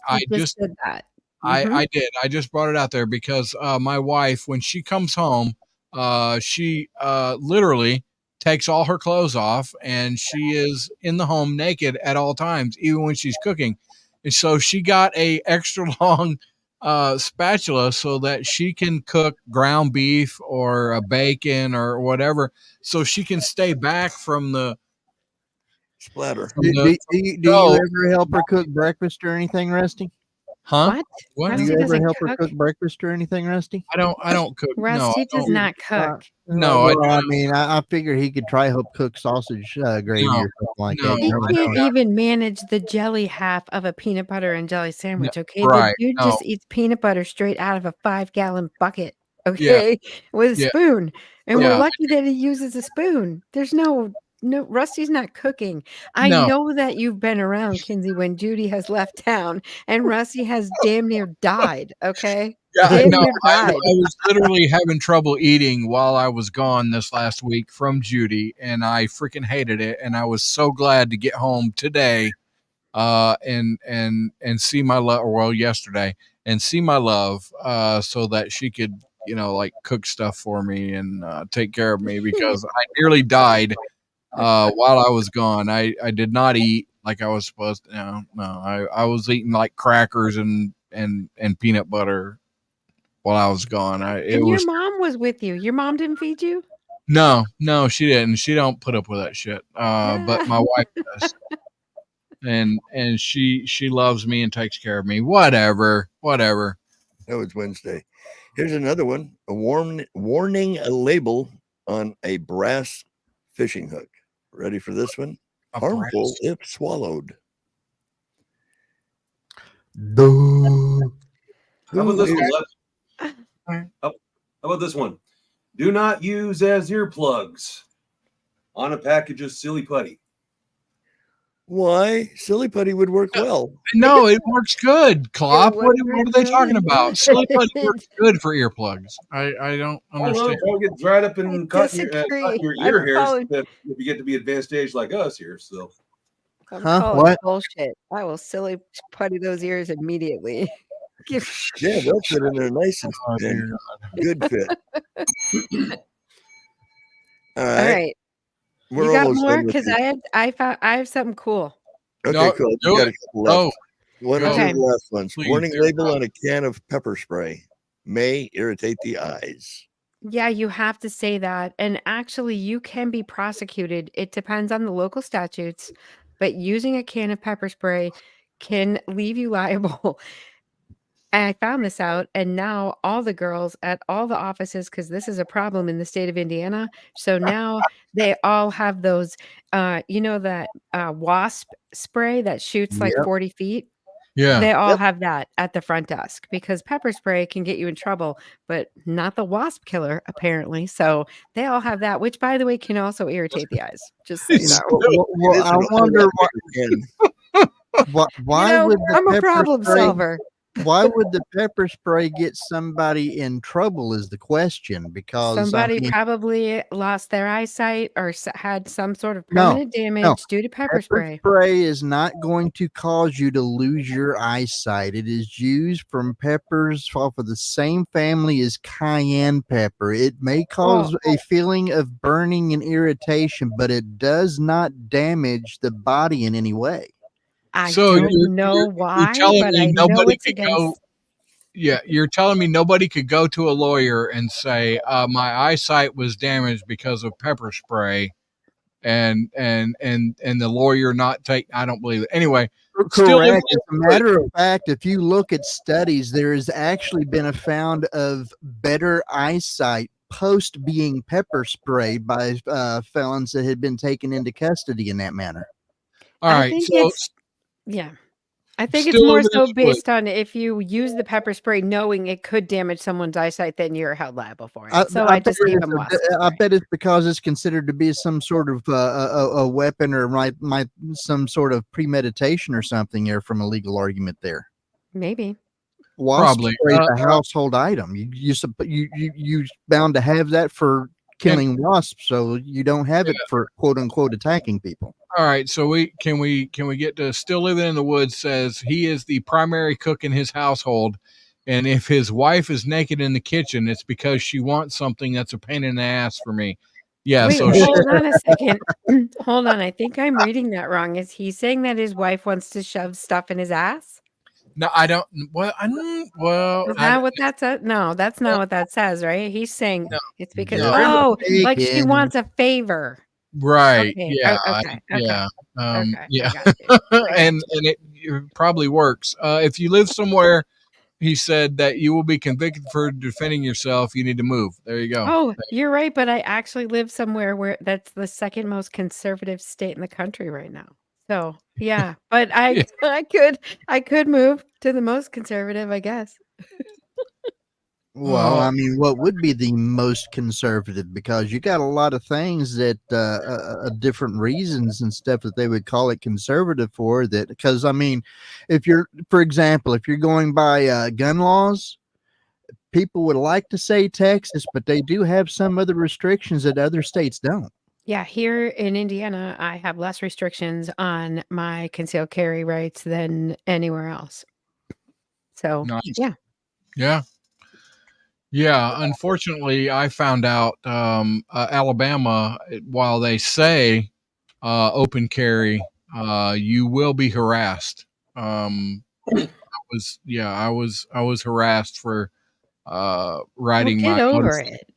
I just did that. I did. I just brought it out there because my wife, when she comes home, she literally takes all her clothes off and she is in the home naked at all times, even when she's cooking. And so she got a extra long spatula so that she can cook ground beef or a bacon or whatever, so she can stay back from the splatter. Do you ever help her cook breakfast or anything, Rusty? Huh? What? What? Do Rusty you ever doesn't help her cook? cook breakfast or anything, Rusty? I don't cook. No, I Rusty does don't. not cook. No, well, I I mean, I figured he could try help cook sausage gravy No, or something like no, that. He You never I do can't know. not. even manage the jelly half of a peanut butter and jelly sandwich, okay? The Right. dude No. just eats peanut butter straight out of a 5-gallon bucket, Yeah. okay, with a Yeah. spoon. And we're Yeah. lucky that he uses a spoon. There's no Rusty's not cooking. I No. know that you've been around, Kinsey, when Judy has left town and Rusty has damn near died, okay? Yeah, Damn no, near I died. was literally having trouble eating while I was gone this last week from Judy, and I freaking hated it. And I was so glad to get home today, and see my love, well, yesterday, and see my love, so that she could, like cook stuff for me and take care of me because I nearly died while I was gone. I did not eat like I was supposed to. No, I was eating like crackers and peanut butter while I was gone. It And your was mom was with you. Your mom didn't feed you? no, she didn't. She don't put up with that shit. But my wife does, and she loves me and takes care of me. Whatever. That was Wednesday. Here's another one. A warning label on a brass fishing hook. Ready for this one? Harmful if swallowed. How about this one, Les? How about this one? Do not use as earplugs on a package of silly putty. Why? Silly putty would work well. No, it works good, Klopp. It What would are they work talking good. about? Silly putty works good for earplugs. I don't Oh, no, understand. probably get dried up and caught in disagree. your I'm ear hairs calling- if you get to be advanced age like us here. So, I'm Huh? calling What? bullshit. I will silly putty those ears immediately. Yeah, they'll fit in there nice and good fit. All All right. right. We're You got almost more? done with Because this. I have something cool. Okay, No, cool. do You got it. a couple left. Oh, One or Okay. two last ones. Please, Warning dear label God. on a can of pepper spray may irritate the eyes. Yeah, you have to say that. And actually, you can be prosecuted. It depends on the local statutes, but using a can of pepper spray can leave you liable. And I found this out, and now all the girls at all the offices, because this is a problem in the state of Indiana. So now they all have those, that wasp spray that shoots like Yep. 40 feet. Yeah. They all Yep. have that at the front desk because pepper spray can get you in trouble, but not the wasp killer, apparently. So they all have that, which, by the way, can also irritate the eyes. Just so you know. Well, I wonder why would the I'm a pepper problem spray, solver. why would the pepper spray get somebody in trouble is the question, because Somebody I mean, probably lost their eyesight or had some sort of no, permanent damage due to pepper spray. spray is not going to cause you to lose your eyesight. It is used from peppers off of the same family as cayenne pepper. It may cause a feeling of burning and irritation, but it does not damage the body in any way. I So don't know you're why, telling but me I know nobody it's could against. go. Yeah, you're telling me nobody could go to a lawyer and say my eyesight was damaged because of pepper spray, and the lawyer not take. I don't believe it. Anyway, still living Correct. As a matter of fact, if you look at studies, there has actually been a found of better eyesight post being pepper sprayed by felons that had been taken into custody in that manner. All I right, think so it's yeah. I think it's still more living in so the based on if you use the pepper spray knowing it could damage someone's eyesight, then you're held liable for it. So I just gave them wasp I spray. bet it's because it's considered to be some sort of a weapon, or might some sort of premeditation or something there from a legal argument there. Maybe. Wasp Probably. spray is a household item. You bound to have that for killing wasps, so you don't have it for quote unquote attacking people. All right, so we can get to still living in the woods says he is the primary cook in his household, and if his wife is naked in the kitchen, it's because she wants something that's a pain in the ass for me. Yeah, Wait, so she, hold on a second. Hold on. I think I'm reading that wrong. Is he saying that his wife wants to shove stuff in his ass? no, I don't. Well, Is that what that says? No, that's not what that says, right? He's saying it's because No. like she wants a favor. Right. Okay. Yeah. Okay. Yeah. Okay. Yeah. I got you. and it probably works. If you live somewhere, he said that you will be convicted for defending yourself. You need to move. There you go. Oh, you're right, but I actually live somewhere where that's the second most conservative state in the country right now. So yeah, but Yeah. I could move to the most conservative, I guess. Well, I mean, what would be the most conservative? Because you got a lot of things that different reasons and stuff that they would call it conservative for. That because I mean, if you're, for example, if you're going by gun laws, people would like to say Texas, but they do have some other restrictions that other states don't. Yeah, here in Indiana, I have less restrictions on my concealed carry rights than anywhere else. So Nice. yeah. Yeah. Yeah, unfortunately, I found out Alabama, while they say open carry, you will be harassed. I was harassed for Well, riding get my over motorcycle. it.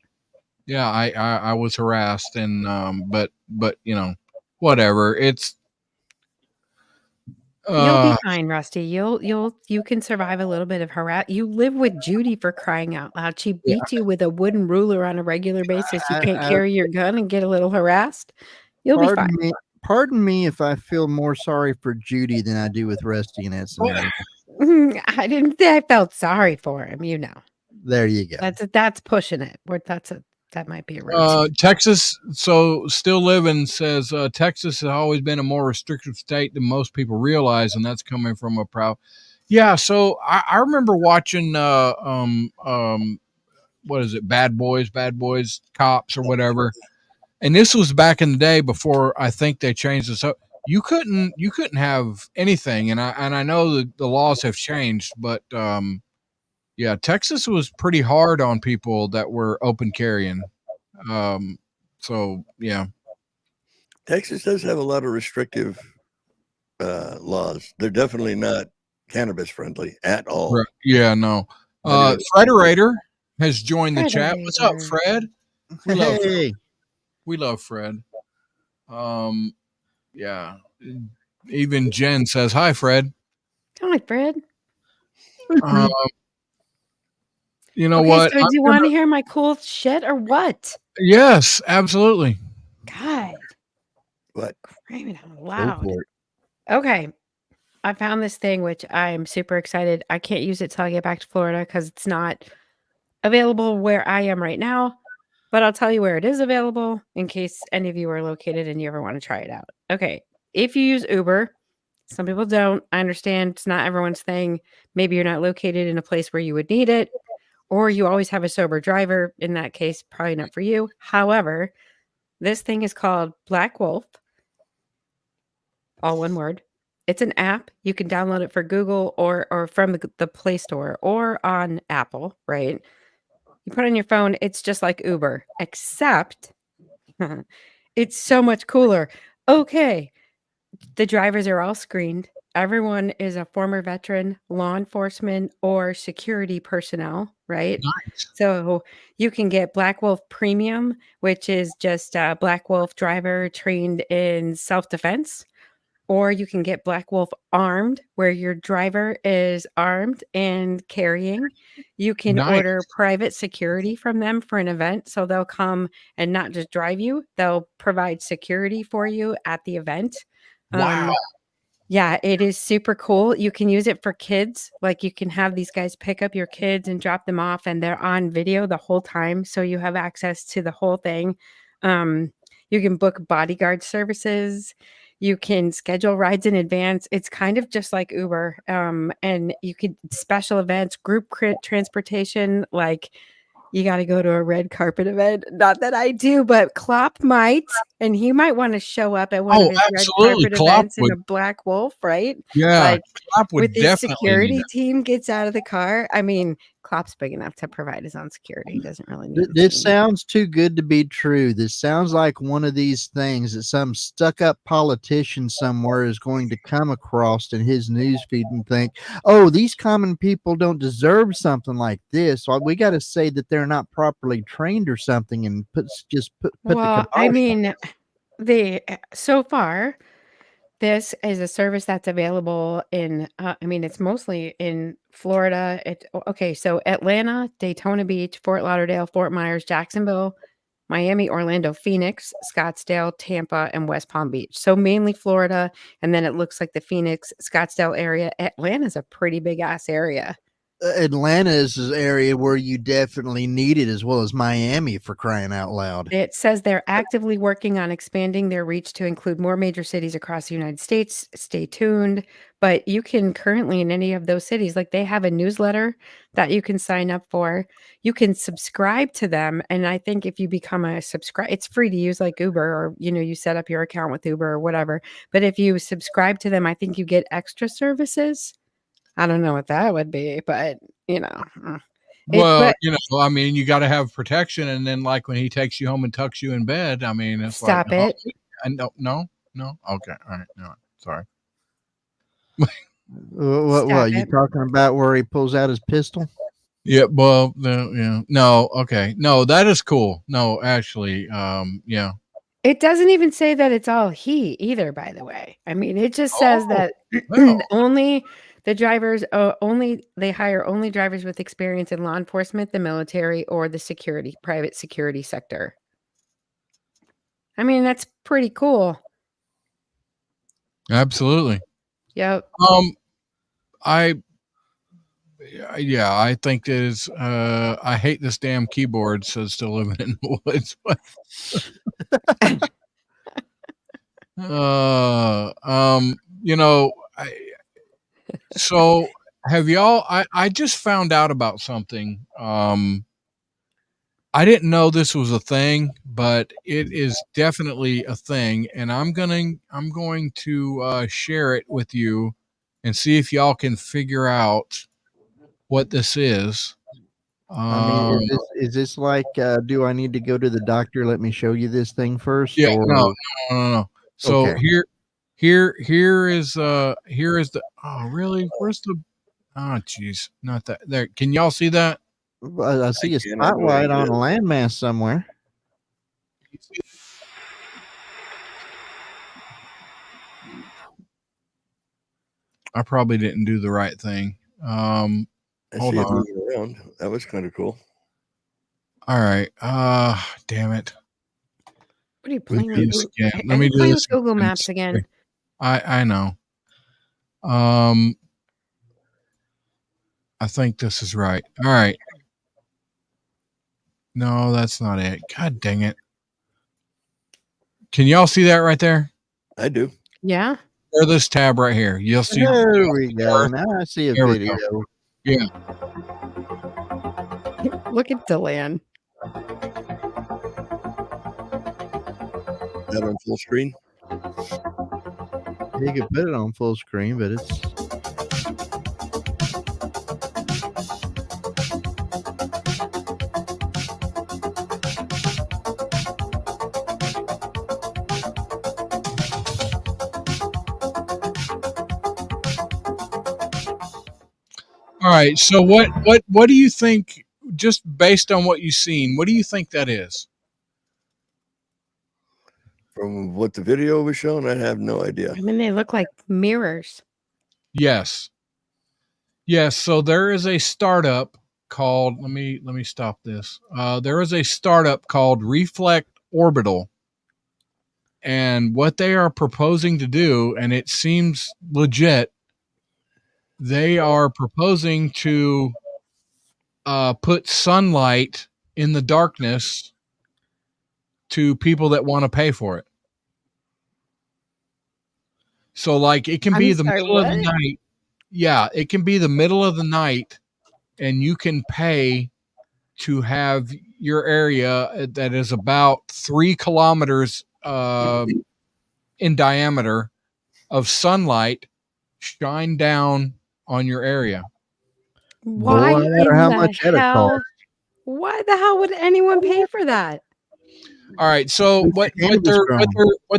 Yeah, I was harassed, and but you know, whatever. It's You'll be fine, Rusty. You can survive a little bit of You live with Judy, for crying out loud. She beats you with a wooden ruler on a regular basis. You can't carry your gun and get a little harassed. You'll be fine. Pardon me if I feel more sorry for Judy than I do with Rusty in that scenario. I didn't say I felt sorry for him, you know. There you go. That's pushing it. That might be a reach. Texas, so Still Living says Texas has always been a more restrictive state than most people realize, and that's coming from a proud. Yeah, so I remember watching what is it, Bad Boys, Cops, or whatever. And this was back in the day before I think they changed this up. You couldn't have anything, and I know that the laws have changed, but yeah, Texas was pretty hard on people that were open carrying. So yeah, Texas does have a lot of restrictive laws. They're definitely not cannabis friendly at all. right. Yeah, no. Frederator has joined the chat. What's up, Fred? We love Fred. We love Fred. Yeah. Even Jen says hi, Fred. Hi, Fred. You know what? So do you want to hear my cool shit or what? Yes, absolutely. God. What? Crying out loud. Okay. I found this thing, which I'm super excited. I can't use it till I get back to Florida because it's not available where I am right now. But I'll tell you where it is available in case any of you are located and you ever want to try it out. Okay. If you use Uber, some people don't. I understand it's not everyone's thing. Maybe you're not located in a place where you would need it, or you always have a sober driver. In that case, probably not for you. However, this thing is called Black Wolf. All one word. It's an app. You can download it for Google or from the Play Store or on Apple, right? You put it on your phone. It's just like Uber, except it's so much cooler. Okay. The drivers are all screened. Everyone is a former veteran, law enforcement, or security personnel, right? Nice. So you can get Black Wolf Premium, which is just a Black Wolf driver trained in self-defense. Or you can get Black Wolf Armed, where your driver is armed and carrying. You can order private security from them for an event. So they'll come and not just drive you, they'll provide security for you at the event. Wow. Yeah, it is super cool. You can use it for kids. Like you can have these guys pick up your kids and drop them off, and they're on video the whole time. So you have access to the whole thing. You can book bodyguard services. You can schedule rides in advance. It's kind of just like Uber. And you could special events, group transportation, like you got to go to a red carpet event. Not that I do, but Klopp might, and he might want to show up at one of his red carpet events in a Black Wolf, right? Yeah, like Klopp would with his definitely security team gets out of the car. I mean, Klopp's big enough to provide his own security. He doesn't really need. This sounds too good to be true. This sounds like one of these things that some stuck-up politician somewhere is going to come across in his newsfeed and think, "Oh, these common people don't deserve something like this. So we got to say that they're not properly trained or something," and put Well, I mean, so far This is a service that's available in, I mean, it's mostly in Florida. Okay, so Atlanta, Daytona Beach, Fort Lauderdale, Fort Myers, Jacksonville, Miami, Orlando, Phoenix, Scottsdale, Tampa, and West Palm Beach. So mainly Florida, and then it looks like the Phoenix, Scottsdale area. Atlanta's a pretty big ass area. Atlanta is an area where you definitely need it, as well as Miami, for crying out loud. It says they're actively working on expanding their reach to include more major cities across the United States. Stay tuned. But you can currently in any of those cities, like they have a newsletter that you can sign up for. You can subscribe to them. And I think if you become a subscribe, it's free to use like Uber, or, you set up your account with Uber or whatever. But if you subscribe to them, I think you get extra services. I don't know what that would be, but Well, I mean, you got to have protection, and then like when he takes you home and tucks you in bed, I mean, it's stop like, it. No. Okay, all right, no, sorry. What you talking about? Where he pulls out his pistol? Yeah, well, no, okay, no, that is cool. No, actually, yeah. It doesn't even say that it's all he either, by the way. I mean, it just says that only the drivers, they hire only drivers with experience in law enforcement, the military, or the private security sector. I mean, that's pretty cool. Absolutely. Yep. I think it is. I hate this damn keyboard. Says still living in the woods. So have y'all? I just found out about something. I didn't know this was a thing, but it is definitely a thing, and I'm going to share it with you and see if y'all can figure out what this is. I mean, is this like, do I need to go to the doctor? Let me show you this thing first. Yeah, or... no. So Okay. here is the. Oh, really? Where's the? Oh, geez, not that. There. Can y'all see that? I see a spotlight on a landmass somewhere. I probably didn't do the right thing. Hold on. Around. That was kind of cool. All right. Damn it. What are you playing with? Let me do this. Google Maps again. I know. I think this is right. All right. No, that's not it. God dang it. Can y'all see that right there? I do. Yeah. Or this tab right here. You'll see. There we go. Now I see a video. Yeah. Look at Deland. That on full screen? You can put it on full screen, but it's. All right. So what do you think, just based on what you've seen, what do you think that is? From what the video was showing, I have no idea. I mean, they look like mirrors. Yes. So there is a startup called, let me stop this. There is a startup called Reflect Orbital. And what they are proposing to do, and it seems legit, they are proposing to put sunlight in the darkness to people that want to pay for it. So like it can be the middle of the night. Yeah, it can be the middle of the night, and you can pay to have your area that is about 3 kilometers in diameter of sunlight shine down on your area. Why no matter how much it costs. Why the hell would anyone pay for that? All right, so what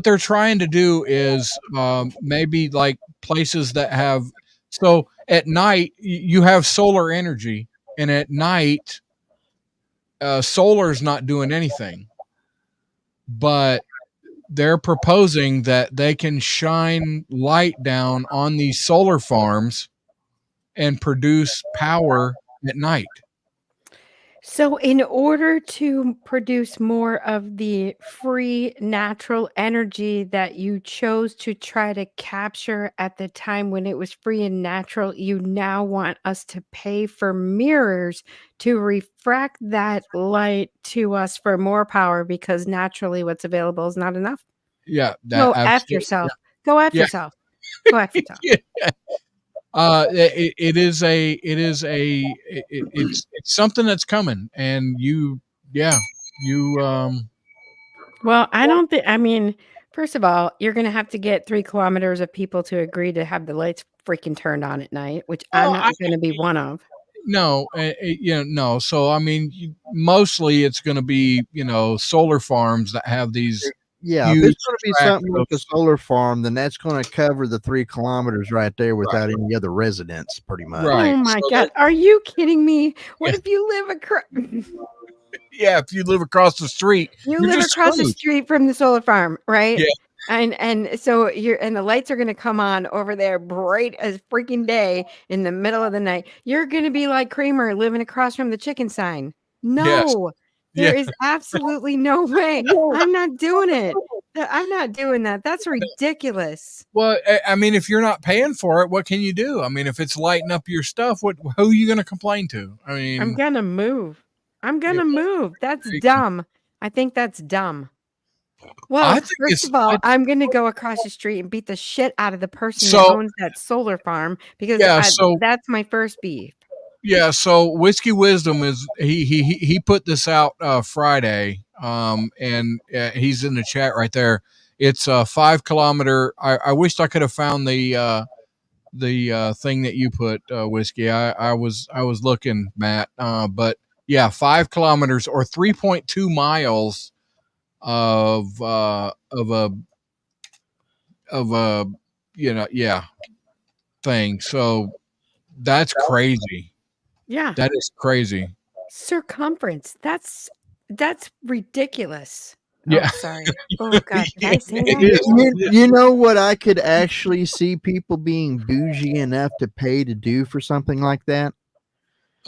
they're trying to do is maybe like places that have, so at night you have solar energy, and at night solar's not doing anything, but they're proposing that they can shine light down on these solar farms and produce power at night. So, in order to produce more of the free natural energy that you chose to try to capture at the time when it was free and natural, you now want us to pay for mirrors to refract that light to us for more power because naturally what's available is not enough? Yeah, that Go F absolutely. yourself. Go F Yeah. yourself. Go F yourself. Yeah. It's something that's coming, and you Well, I don't think, I mean, first of all, you're going to have to get 3 kilometers of people to agree to have the lights freaking turned on at night, which I'm not going to be one of. no, no. So I mean, mostly it's going to be solar farms that have these. Yeah, if huge it's going to be tracts something like a of- solar farm, then that's going to cover the 3 kilometers right there without any other residents, pretty much. Right. Oh my So God. Are you kidding me? What if you live across yeah, if you live across the street, you you're live just across the screwed. street from the solar farm, right? Yeah. And so the lights are going to come on over there bright as freaking day in the middle of the night. You're going to be like Kramer living across from the chicken sign. No. There is absolutely no way. I'm not doing it. I'm not doing that. That's ridiculous. Well, I mean, if you're not paying for it, what can you do? I mean, if it's lighting up your stuff, who are you going to complain to? I mean, I'm going to move. That's you- dumb. I think that's dumb. Well, I think first of all, I'm going to go across the street and beat the shit out of the person that owns that solar farm because that's my first beef. Yeah, so Whiskey Wisdom is he put this out Friday, and he's in the chat right there. It's a 5 kilometer. I wished I could have found the thing that you put, Whiskey. I was looking, Matt, but yeah, 5 kilometers or 3.2 miles of a thing. So that's crazy. Yeah. That is crazy. Circumference. That's ridiculous. Yeah. Oh, sorry. Oh God, did I say that? You know what I could actually see people being bougie enough to pay to do for something like that?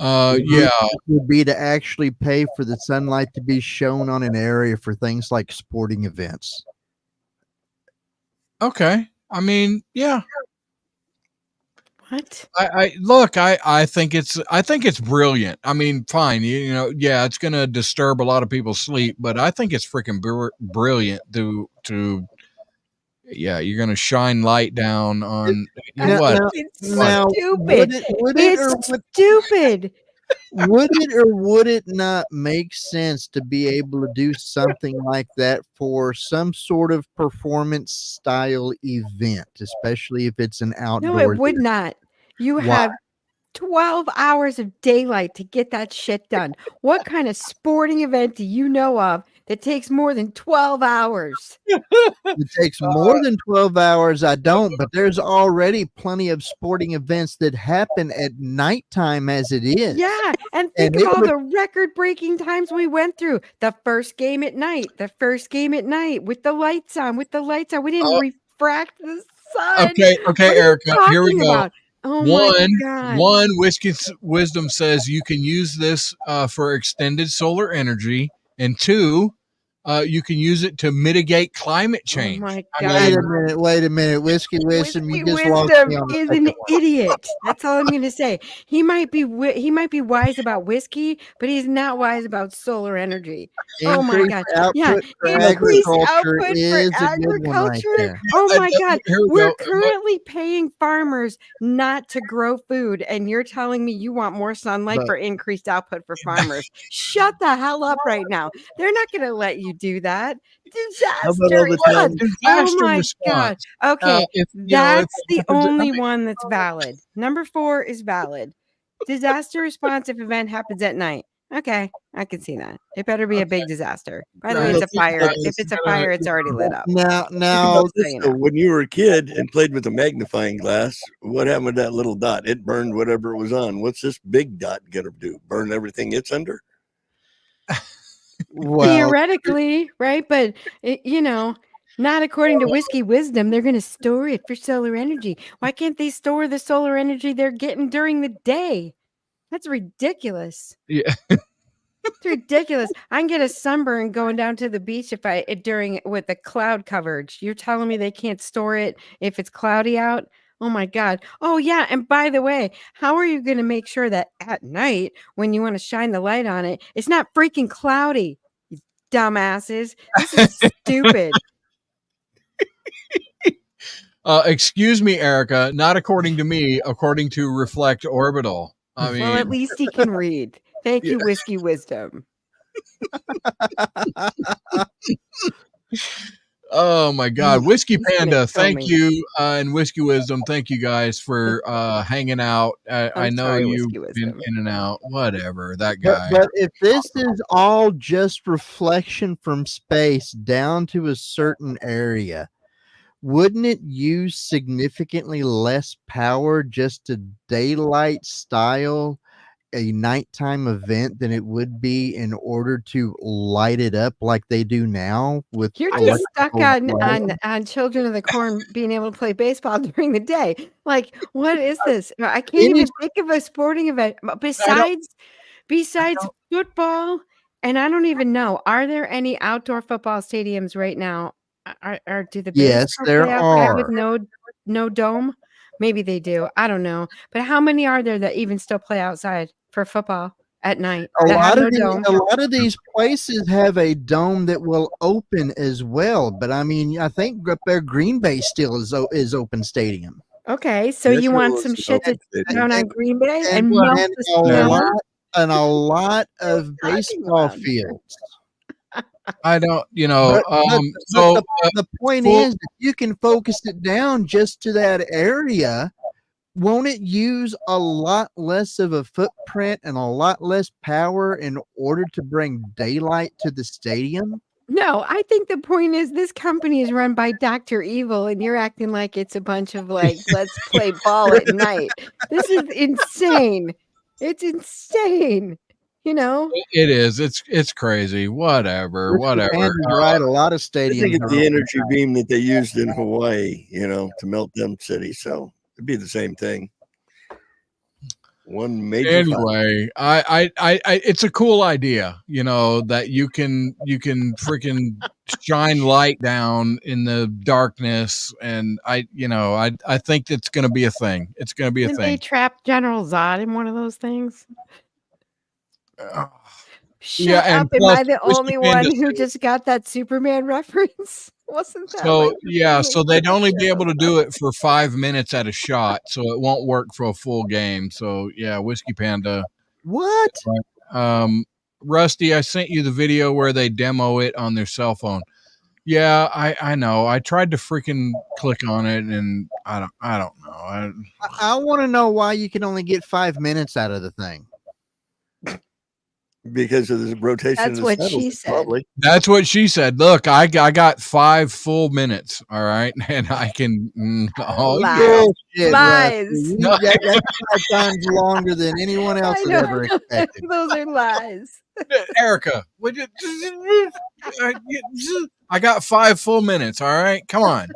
Would be to actually pay for the sunlight to be shown on an area for things like sporting events. Okay. I mean, yeah. What? I think it's brilliant. I mean, fine, yeah, it's going to disturb a lot of people's sleep, but I think it's freaking brilliant to you're going to shine light down on what? It's stupid. Stupid. Would it or would it not make sense to be able to do something like that for some sort of performance style event, especially if it's an outdoor? No, it would not. You have 12 hours of daylight to get that shit done. What kind of sporting event do you know of that takes more than 12 hours? It takes more than 12 hours. I don't, but there's already plenty of sporting events that happen at nighttime as it is. Yeah, and think of all the record-breaking times we went through. The first game at night with the lights on, We didn't refract the sun. Okay, Erica, here we go. Oh my God. One, Whiskey Wisdom says you can use this for extended solar energy, and 2, you can use it to mitigate climate change. Oh my God. Wait a minute. Whiskey Wisdom, you just lost me on is an idiot. That's all I'm going to say. He might be wise about whiskey, but he's not wise about solar energy. Oh my God. Yeah. Increased output for agriculture. Oh my God. We're currently paying farmers not to grow food, and you're telling me you want more sunlight for increased output for farmers. Shut the hell up right now. They're not going to let you do that. Disaster. Oh my God. Okay. That's the only one that's valid. Number 4 is valid. Disaster response if event happens at night. Okay, I can see that. It better be a big disaster. By the way, it's a fire. If it's a fire, it's already lit up. Now, when you were a kid and played with a magnifying glass, what happened with that little dot? It burned whatever it was on. What's this big dot gonna do? Burn everything it's under? Theoretically, right? But Not according to Whiskey Wisdom. They're going to store it for solar energy. Why can't they store the solar energy they're getting during the day? That's ridiculous. Yeah. It's ridiculous. I can get a sunburn going down to the beach with the cloud coverage. You're telling me they can't store it if it's cloudy out? Oh my God. Oh yeah. And by the way, how are you going to make sure that at night when you want to shine the light on it, it's not freaking cloudy? You dumbasses. This is stupid. Excuse me, Erica. Not according to me, according to Reflect Orbital. I mean, Well, at least he can read. Thank you, Whiskey Wisdom. Oh my God, Whiskey He's gonna Panda, kill thank me. you, and Whiskey Wisdom, thank you guys for hanging out. I I'm know sorry, you've Whiskey been Wisdom. in and out. Whatever, that But, guy. but if this is all just reflection from space down to a certain area, wouldn't it use significantly less power just to daylight style a nighttime event than it would be in order to light it up like they do now with You're just stuck electrical light? on Children of the Corn being able to play baseball during the day. Like, what is this? I can't Any- even think of a sporting event besides football. And I don't even know. Are there any outdoor football stadiums right now? Or do the Yes, baseball there play outside with are. no dome? Maybe they do. I don't know. But how many are there that even still play outside for football at night that have no dome? A lot of these places have a dome that will open as well. But I mean, I think up there Green Bay still is open stadium. Okay, so you want some shit to down on Green Bay and melt the snow? And a lot of baseball about? fields. I don't, So the point is, if you can focus it down just to that area, won't it use a lot less of a footprint and a lot less power in order to bring daylight to the stadium? No, I think the point is this company is run by Dr. Evil, and you're acting like it's a bunch of like, let's play ball at night. This is insane. It's insane. You know? It is. It's crazy. Whatever. Panda's right. A lot of I think stadiums it's are the open. energy beam that they used in Hawaii, to melt them cities. So it'd be the same thing. One major. Anyway, I it's a cool idea, that you can freaking shine light down in the darkness, and I think it's going to be a thing. It's going to be a Didn't they thing. trap General Zod in one of those things? Shut Yeah, up. and Am plus I the Whiskey only Panda one who just got that Superman reference? Wasn't that So like yeah, so they'd only be able to do it for 5 minutes at a shot, so it won't work for a full game. So yeah, Whiskey Panda. What? Rusty, I sent you the video where they demo it on their cell phone. Yeah, I know. I tried to freaking click on it, and I don't know. I want to know why you can only get 5 minutes out of the thing. Because of the rotation. That's of the what saddles, she said. probably. That's what she said. Look, I got 5 full minutes. All right, and I can. Lies. That's 5 times longer than anyone else I had know. ever expected. Those are lies. Erica, would you? I got 5 full minutes. All right, come on.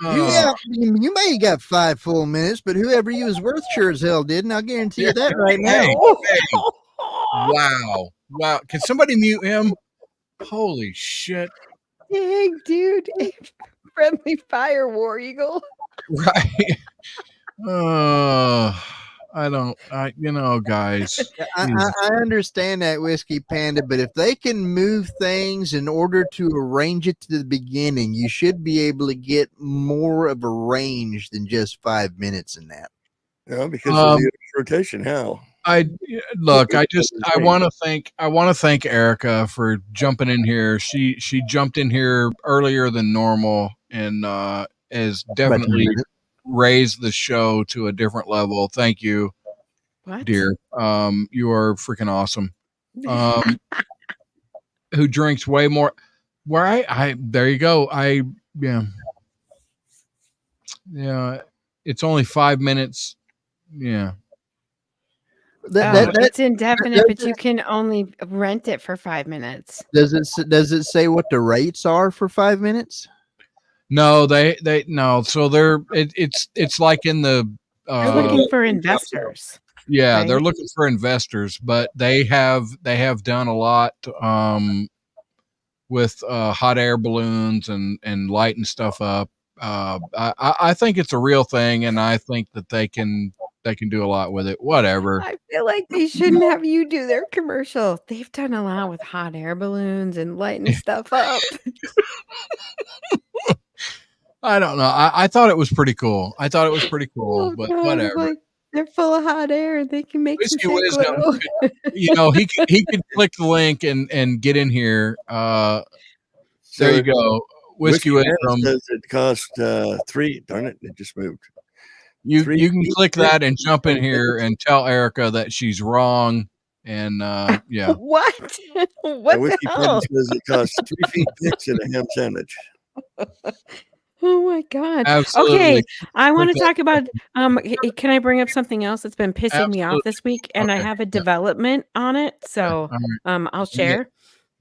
You may have got 5 full minutes, but whoever you was worth sure as hell didn't. I'll guarantee you that right now. Wow. Can somebody mute him? Holy shit. Dang, dude. Friendly fire, War Eagle. Right. Guys. I understand that, Whiskey Panda, but if they can move things in order to arrange it to the beginning, you should be able to get more of a range than just 5 minutes in that. Yeah, because of the rotation. How? I want to thank Erica for jumping in here. She jumped in here earlier than normal and has definitely raised the show to a different level. Thank you, dear. You are freaking awesome. Who drinks way more? Where I there you go. Yeah. It's only 5 minutes. Yeah. It's indefinite, but you can only rent it for 5 minutes. Does it say what the rates are for 5 minutes? No, they no. So it's like in the They're looking for investors. yeah, right? they're looking for investors, but they have done a lot with hot air balloons and lighting stuff up. I think it's a real thing, and I think that they can do a lot with it. Whatever. I feel like they shouldn't have you do their commercial. They've done a lot with hot air balloons and lighting stuff up. I don't know. I thought it was pretty cool. I thought it was pretty cool, Oh but god, whatever. like they're full of hot air and they can make some Whiskey shit Wisdom, glow. he could click the link and get in here. So There you go. Whiskey Whiskey Wisdom. says it cost $3. Darn it! It just moved. You Three can click feet that and jump in and here and tell Erica that she's wrong. And yeah, What? What the Whiskey hell? says it costs 3 feet 6 and a ham sandwich. Oh my god. absolutely. Okay, I want to Click talk about can I bring up something else that's been pissing me off Absolutely. this week and I Okay, have a yeah. development on it. So, All right. I'll Bring it. share.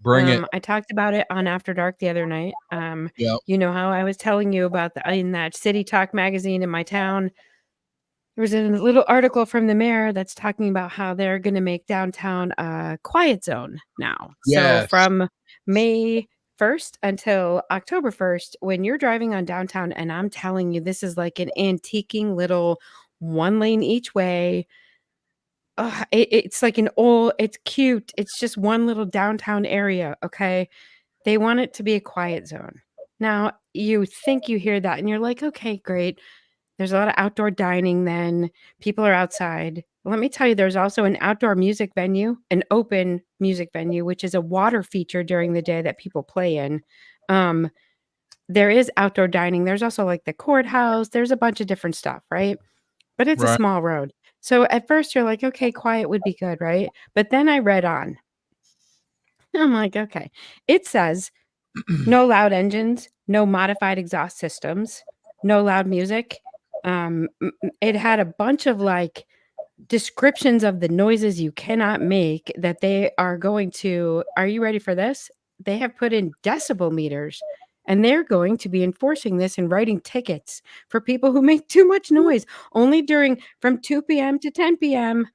Bring it. I talked about it on After Dark the other night. Yep. You know how I was telling you about in that City Talk magazine in my town. There was a little article from the mayor that's talking about how they're going to make downtown a quiet zone now. So Yes. from May 1st until October 1st, when you're driving on downtown, and I'm telling you, this is like an antiquing little one lane each way. It's like it's cute. It's just one little downtown area. Okay. They want it to be a quiet zone. Now, you think you hear that and you're like, okay, great. There's a lot of outdoor dining then. People are outside. Let me tell you, there's also an outdoor music venue, an open music venue, which is a water feature during the day that people play in. There is outdoor dining. There's also like the courthouse. There's a bunch of different stuff, right? But it's a Right. small road. So at first you're like, okay, quiet would be good, right? But then I read on. I'm like, okay. It says no loud engines, no modified exhaust systems, no loud music. It had a bunch of like descriptions of the noises you cannot make that they are going to. Are you ready for this? They have put in decibel meters and they're going to be enforcing this and writing tickets for people who make too much noise only from 2 p.m. to 10 p.m.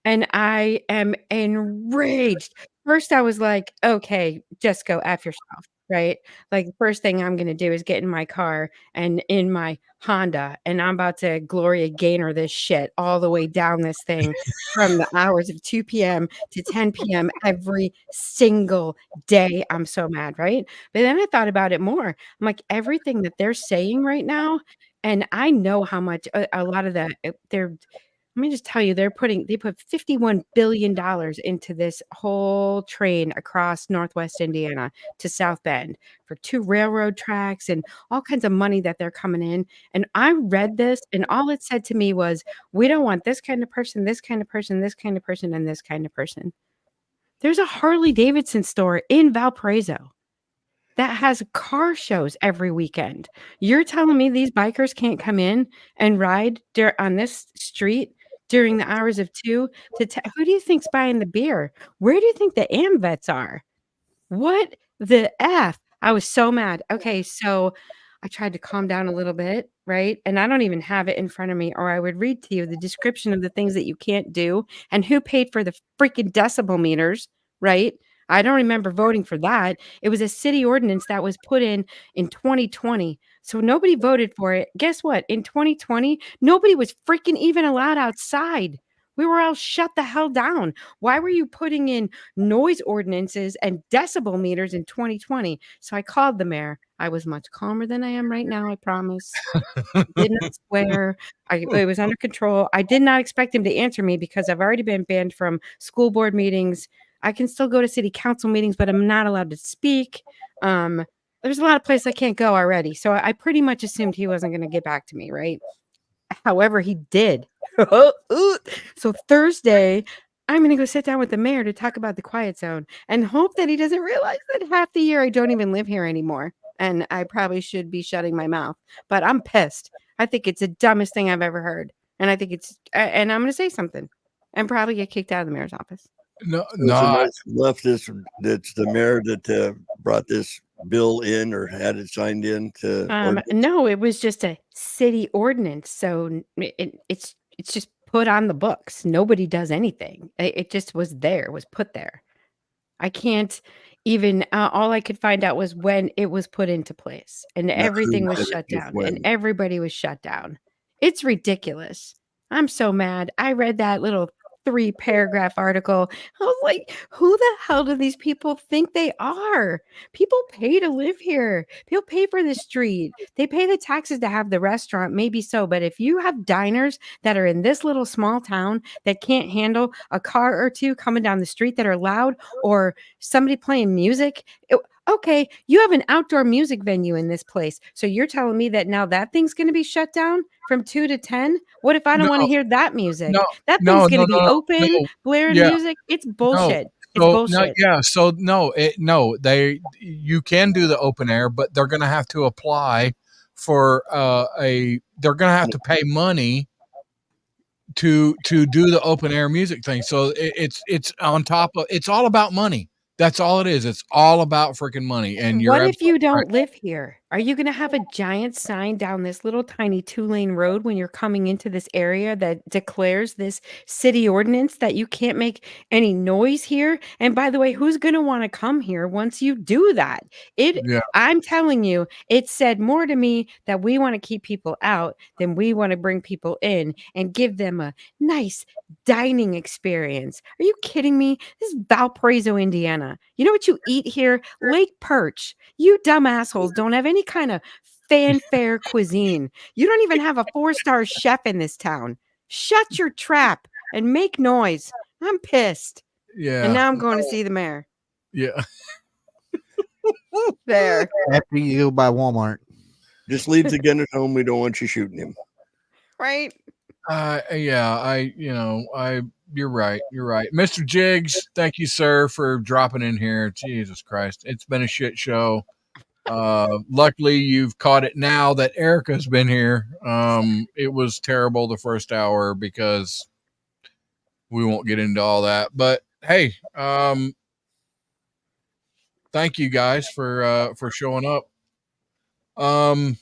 And I am enraged. First, I was like, okay, just go F yourself, right? Like, the first thing I'm going to do is get in my car and in my Honda, and I'm about to Gloria Gaynor this shit all the way down this thing from the hours of 2 p.m. to 10 p.m. every single day. I'm so mad, right? But then I thought about it more. I'm like, everything that they're saying right now, and I know how much a lot of that they're let me just tell you, they put $51 billion into this whole train across Northwest Indiana to South Bend for 2 railroad tracks and all kinds of money that they're coming in. And I read this and all it said to me was, we don't want this kind of person, this kind of person, this kind of person, and this kind of person. There's a Harley Davidson store in Valparaiso that has car shows every weekend. You're telling me these bikers can't come in and ride on this street during the hours of 2 to 10? Who do you think's buying the beer? Where do you think the AmVets are? What the F? I was so mad. Okay, so I tried to calm down a little bit, right? And I don't even have it in front of me, or I would read to you the description of the things that you can't do and who paid for the freaking decibel meters, right? I don't remember voting for that. It was a city ordinance that was put in 2020. So nobody voted for it. Guess what? In 2020, nobody was freaking even allowed outside. We were all shut the hell down. Why were you putting in noise ordinances and decibel meters in 2020? So I called the mayor. I was much calmer than I am right now, I promise. Did not swear. It was under control. I did not expect him to answer me because I've already been banned from school board meetings. I can still go to city council meetings, but I'm not allowed to speak. There's a lot of places I can't go already. So I pretty much assumed he wasn't going to get back to me, right? However, he did. So Thursday, I'm going to go sit down with the mayor to talk about the quiet zone and hope that he doesn't realize that half the year I don't even live here anymore. And I probably should be shutting my mouth, but I'm pissed. I think it's the dumbest thing I've ever heard. And I think and I'm going to say something. and probably get kicked out of the mayor's office. No, There's a no. nice leftist that's the mayor that brought this bill in or had it signed in to ordinance. No, it was just a city ordinance, so it's just put on the books. Nobody does anything. It just was there, was put there. I can't even. All I could find out was when it was put into place, and Not everything who was said shut it, just down, when. and everybody was shut down. It's ridiculous. I'm so mad. I read that little 3-paragraph article. I was like, who the hell do these people think they are? People pay to live here. People pay for the street. They pay the taxes to have the restaurant, maybe so. But if you have diners that are in this little small town that can't handle a car or two coming down the street that are loud, or somebody playing music, okay, you have an outdoor music venue in this place. So you're telling me that now that thing's going to be shut down from 2 to 10? What if I don't want to hear that music? That thing's going to be open, blaring Yeah. music. It's bullshit. It's So bullshit. you can do the open air, but they're going to have to apply for they're going to have to pay money to do the open air music thing. So it's on top of, it's all about money. That's all it is. It's all about freaking money. And What if you don't live here? Are you going to have a giant sign down this little tiny 2-lane road when you're coming into this area that declares this city ordinance that you can't make any noise here? And by the way, who's going to want to come here once you do that? I'm telling you, it said more to me that we want to keep people out than we want to bring people in and give them a nice dining experience. Are you kidding me? This is Valparaiso, Indiana. You know what you eat here? Lake perch. You dumb assholes don't have any kind of fanfare cuisine. You don't even have a 4-star chef in this town. Shut your trap and make noise. I'm pissed. Yeah. And now I'm going to see the mayor. Yeah. There. After you go by Walmart. Just leave the gun at home. We don't want you shooting him. Right. You're right. You're right. Mr. Jiggs, thank you, sir, for dropping in here. Jesus Christ. It's been a shit show. Luckily you've caught it now that Erica's been here. It was terrible the first hour because we won't get into all that, but hey, thank you guys for showing up. I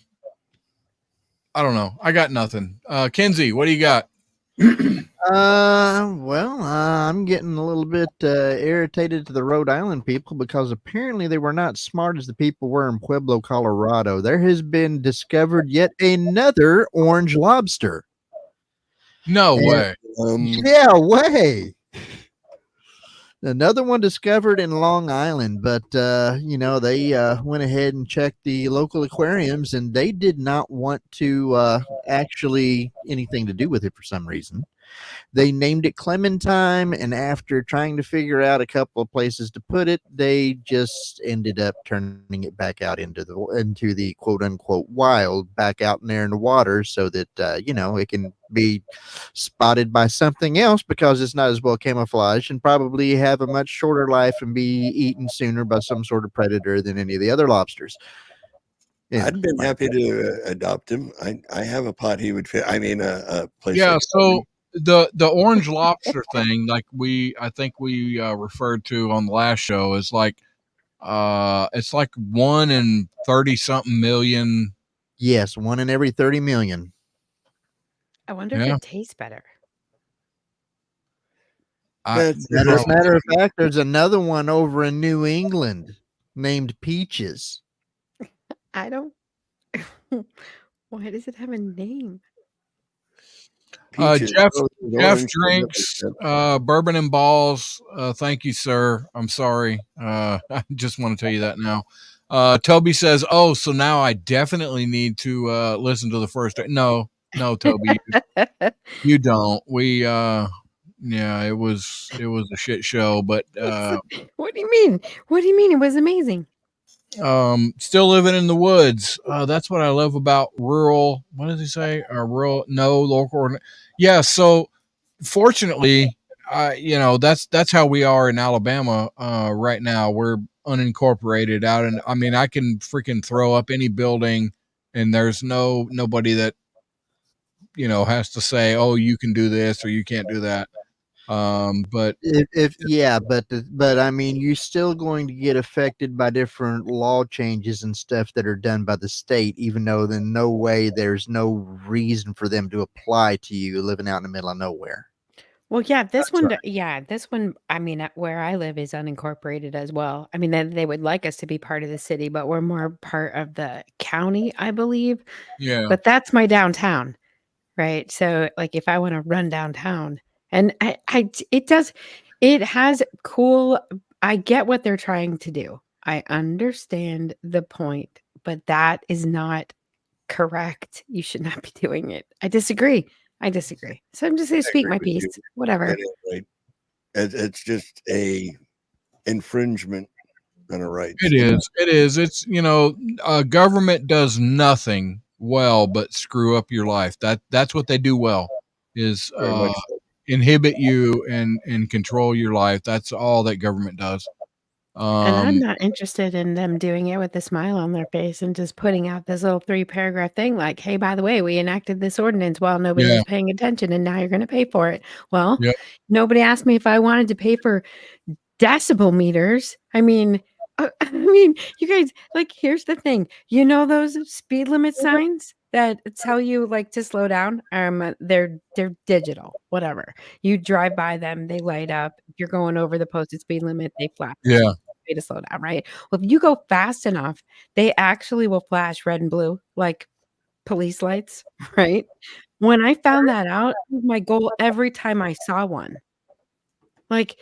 don't know. I got nothing. Kenzie, what do you got? I'm getting a little bit irritated to the Rhode Island people because apparently they were not smart as the people were in Pueblo, Colorado. There has been discovered yet another orange lobster. No way. Yeah, way. Another one discovered in Long Island, but they went ahead and checked the local aquariums, and they did not want to actually anything to do with it for some reason. They named it Clementine, and after trying to figure out a couple of places to put it, they just ended up turning it back out into the quote unquote wild, back out in there in the water, so that it can be spotted by something else because it's not as well camouflaged and probably have a much shorter life and be eaten sooner by some sort of predator than any of the other lobsters. Yeah. I'd been happy to adopt him. I have a pot he would fit. I mean, a place. Yeah. So the orange lobster thing, like I think we referred to on the last show, is like it's like 1 in 30 something million. Yes, 1 in every 30 million. I wonder if it tastes better. As a matter of fact, there's another one over in New England named Peaches. I don't. Why does it have a name? Jeff drinks bourbon and balls. Thank you, sir. I'm sorry. I just want to tell you that now. Toby says, "Oh, so now I definitely need to listen to the first." No, Toby, you don't. We it was a shit show, but what do you mean? What do you mean it was amazing? Still living in the woods. That's what I love about rural. What does he say? Local. Yeah. So fortunately, that's how we are in Alabama right now. We're unincorporated out, and I mean, I can freaking throw up any building, and there's nobody that has to say, oh, you can do this or you can't do that. But but I mean, you're still going to get affected by different law changes and stuff that are done by the state, even though in no way there's no reason for them to apply to you living out in the middle of nowhere. Well, yeah, this That's one, right. this one, I mean, where I live is unincorporated as well. I mean, they would like us to be part of the city, but we're more part of the county, I believe. Yeah. But that's my downtown, right? So, like, if I want to run downtown, and it has cool. I get what they're trying to do. I understand the point, but that is not correct. You should not be doing it. I disagree. So I'm just going to I speak agree my with piece. you. Whatever. At any rate, it's just a infringement on a right. It is. It is. It's, government does nothing well but screw up your life. That's what they do well, is Very much so. inhibit you and control your life. That's all that government does. And I'm not interested in them doing it with a smile on their face and just putting out this little 3-paragraph thing like, hey, by the way, we enacted this ordinance while nobody Yeah. was paying attention, and now you're going to pay for it. Well, Yep. nobody asked me if I wanted to pay for decibel meters. I mean, you guys, like, here's the thing. You know those speed limit signs that tell you like to slow down? They're digital, whatever. You drive by them, they light up. If you're going over the posted speed limit, they flash. Yeah. Way to slow down, right? Well, if you go fast enough, they actually will flash red and blue like police lights, right? When I found that out, it was my goal every time I saw one. Like,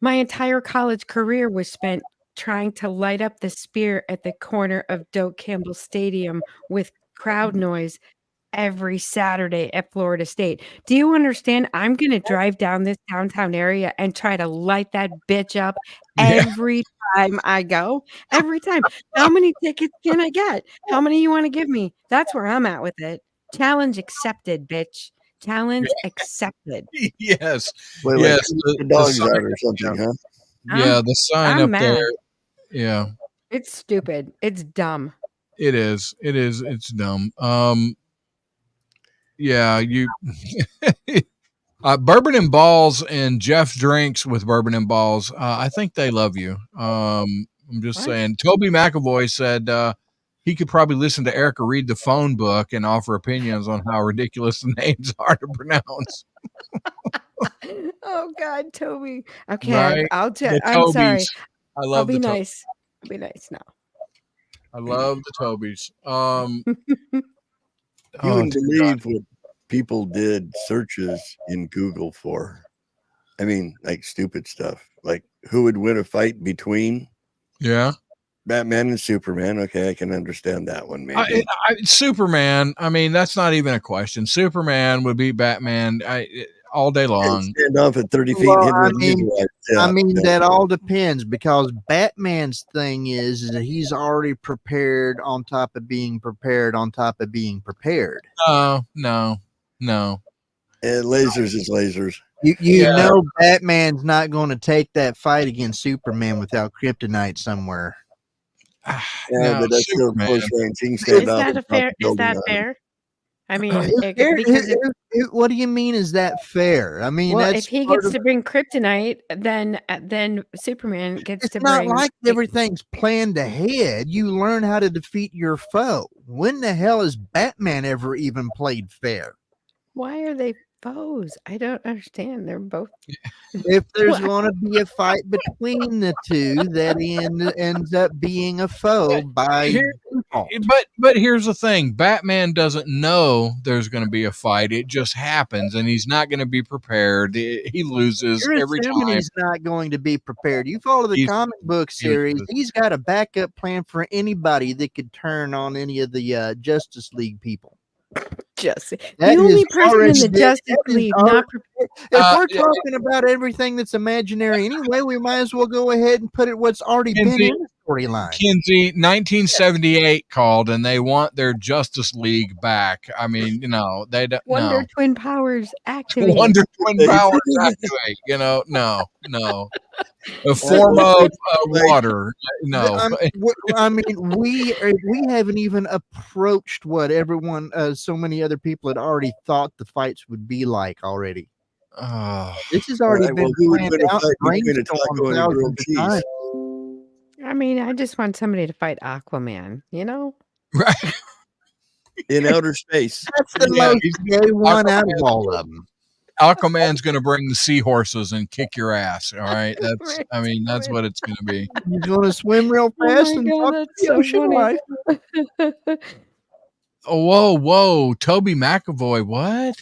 my entire college career was spent trying to light up the spear at the corner of Doak Campbell Stadium with crowd noise every Saturday at Florida State. Do you understand? I'm going to drive down this downtown area and try to light that bitch up Yeah. every time I go. Every time. How many tickets can I get? How many you want to give me? That's where I'm at with it. Challenge accepted, bitch. Challenge accepted. Yes. Wait, Yes. keep the dogs out or something, huh? Yeah, the sign I'm up mad. there. Yeah. It's stupid. It's dumb. It is. It is. It's dumb. Yeah, you Bourbon and Balls and Jeff Drinks with Bourbon and Balls. I think they love you. I'm just What? saying. Toby McAvoy said he could probably listen to Erica read the phone book and offer opinions on how ridiculous the names are to pronounce. Oh God, Toby. Okay, Right? I'm sorry. Tobys. I I'll love be the nice. I'll be nice now. I love the Tobys. You wouldn't believe what people did searches in Google for. I mean, like stupid stuff. Like who would win a fight between Batman and Superman? Okay, I can understand that one. Maybe Superman. I mean, that's not even a question. Superman would beat Batman all day long. Stand off at 30 feet. Well, and hit I mean, that all depends, because Batman's thing is that he's already prepared on top of being prepared on top of being prepared. No. And lasers is lasers. You know Batman's not going to take that fight against Superman without kryptonite somewhere. Yeah, but that's still close range. He can stand off. Is that fair? I mean, what do you mean? Is that fair? I mean, well, that's if he gets to bring kryptonite, then Superman gets to bring. It's not like everything's planned ahead. You learn how to defeat your foe. When the hell has Batman ever even played fair? Why are they foes? I don't understand. They're both. If there's going to be a fight between the two, that ends up being a foe by default. But here's the thing: Batman doesn't know there's going to be a fight. It just happens, and he's not going to be prepared. He loses every time. He's not going to be prepared. You follow the comic book series; he's got a backup plan for anybody that could turn on any of the Justice League people. The only person in the Justice League not prepared. If we're talking about everything that's imaginary anyway, we might as well go ahead and put it what's already been in the storyline. Kinsey, 1978 called, and they want their Justice League back. I mean, they don't. Wonder Twin Powers activate. Wonder Twin Powers activate. No. A form of water. No. I mean, we haven't even approached what everyone, so many other people had already thought the fights would be like already. This has already Alright, been well, who would planned win a out, fight between a brainstormed taco and a grilled thousands of cheese? times. I mean, I just want somebody to fight Aquaman, you know? Right. In outer space. That's the most gay one out of all of them. Aquaman's going to bring the seahorses and kick your ass. All right. That's, Right. I mean, that's what it's going to be. He's going to swim real Oh fast my and God, fuck that's the so ocean life. funny. Oh, whoa. Toby McAvoy. What?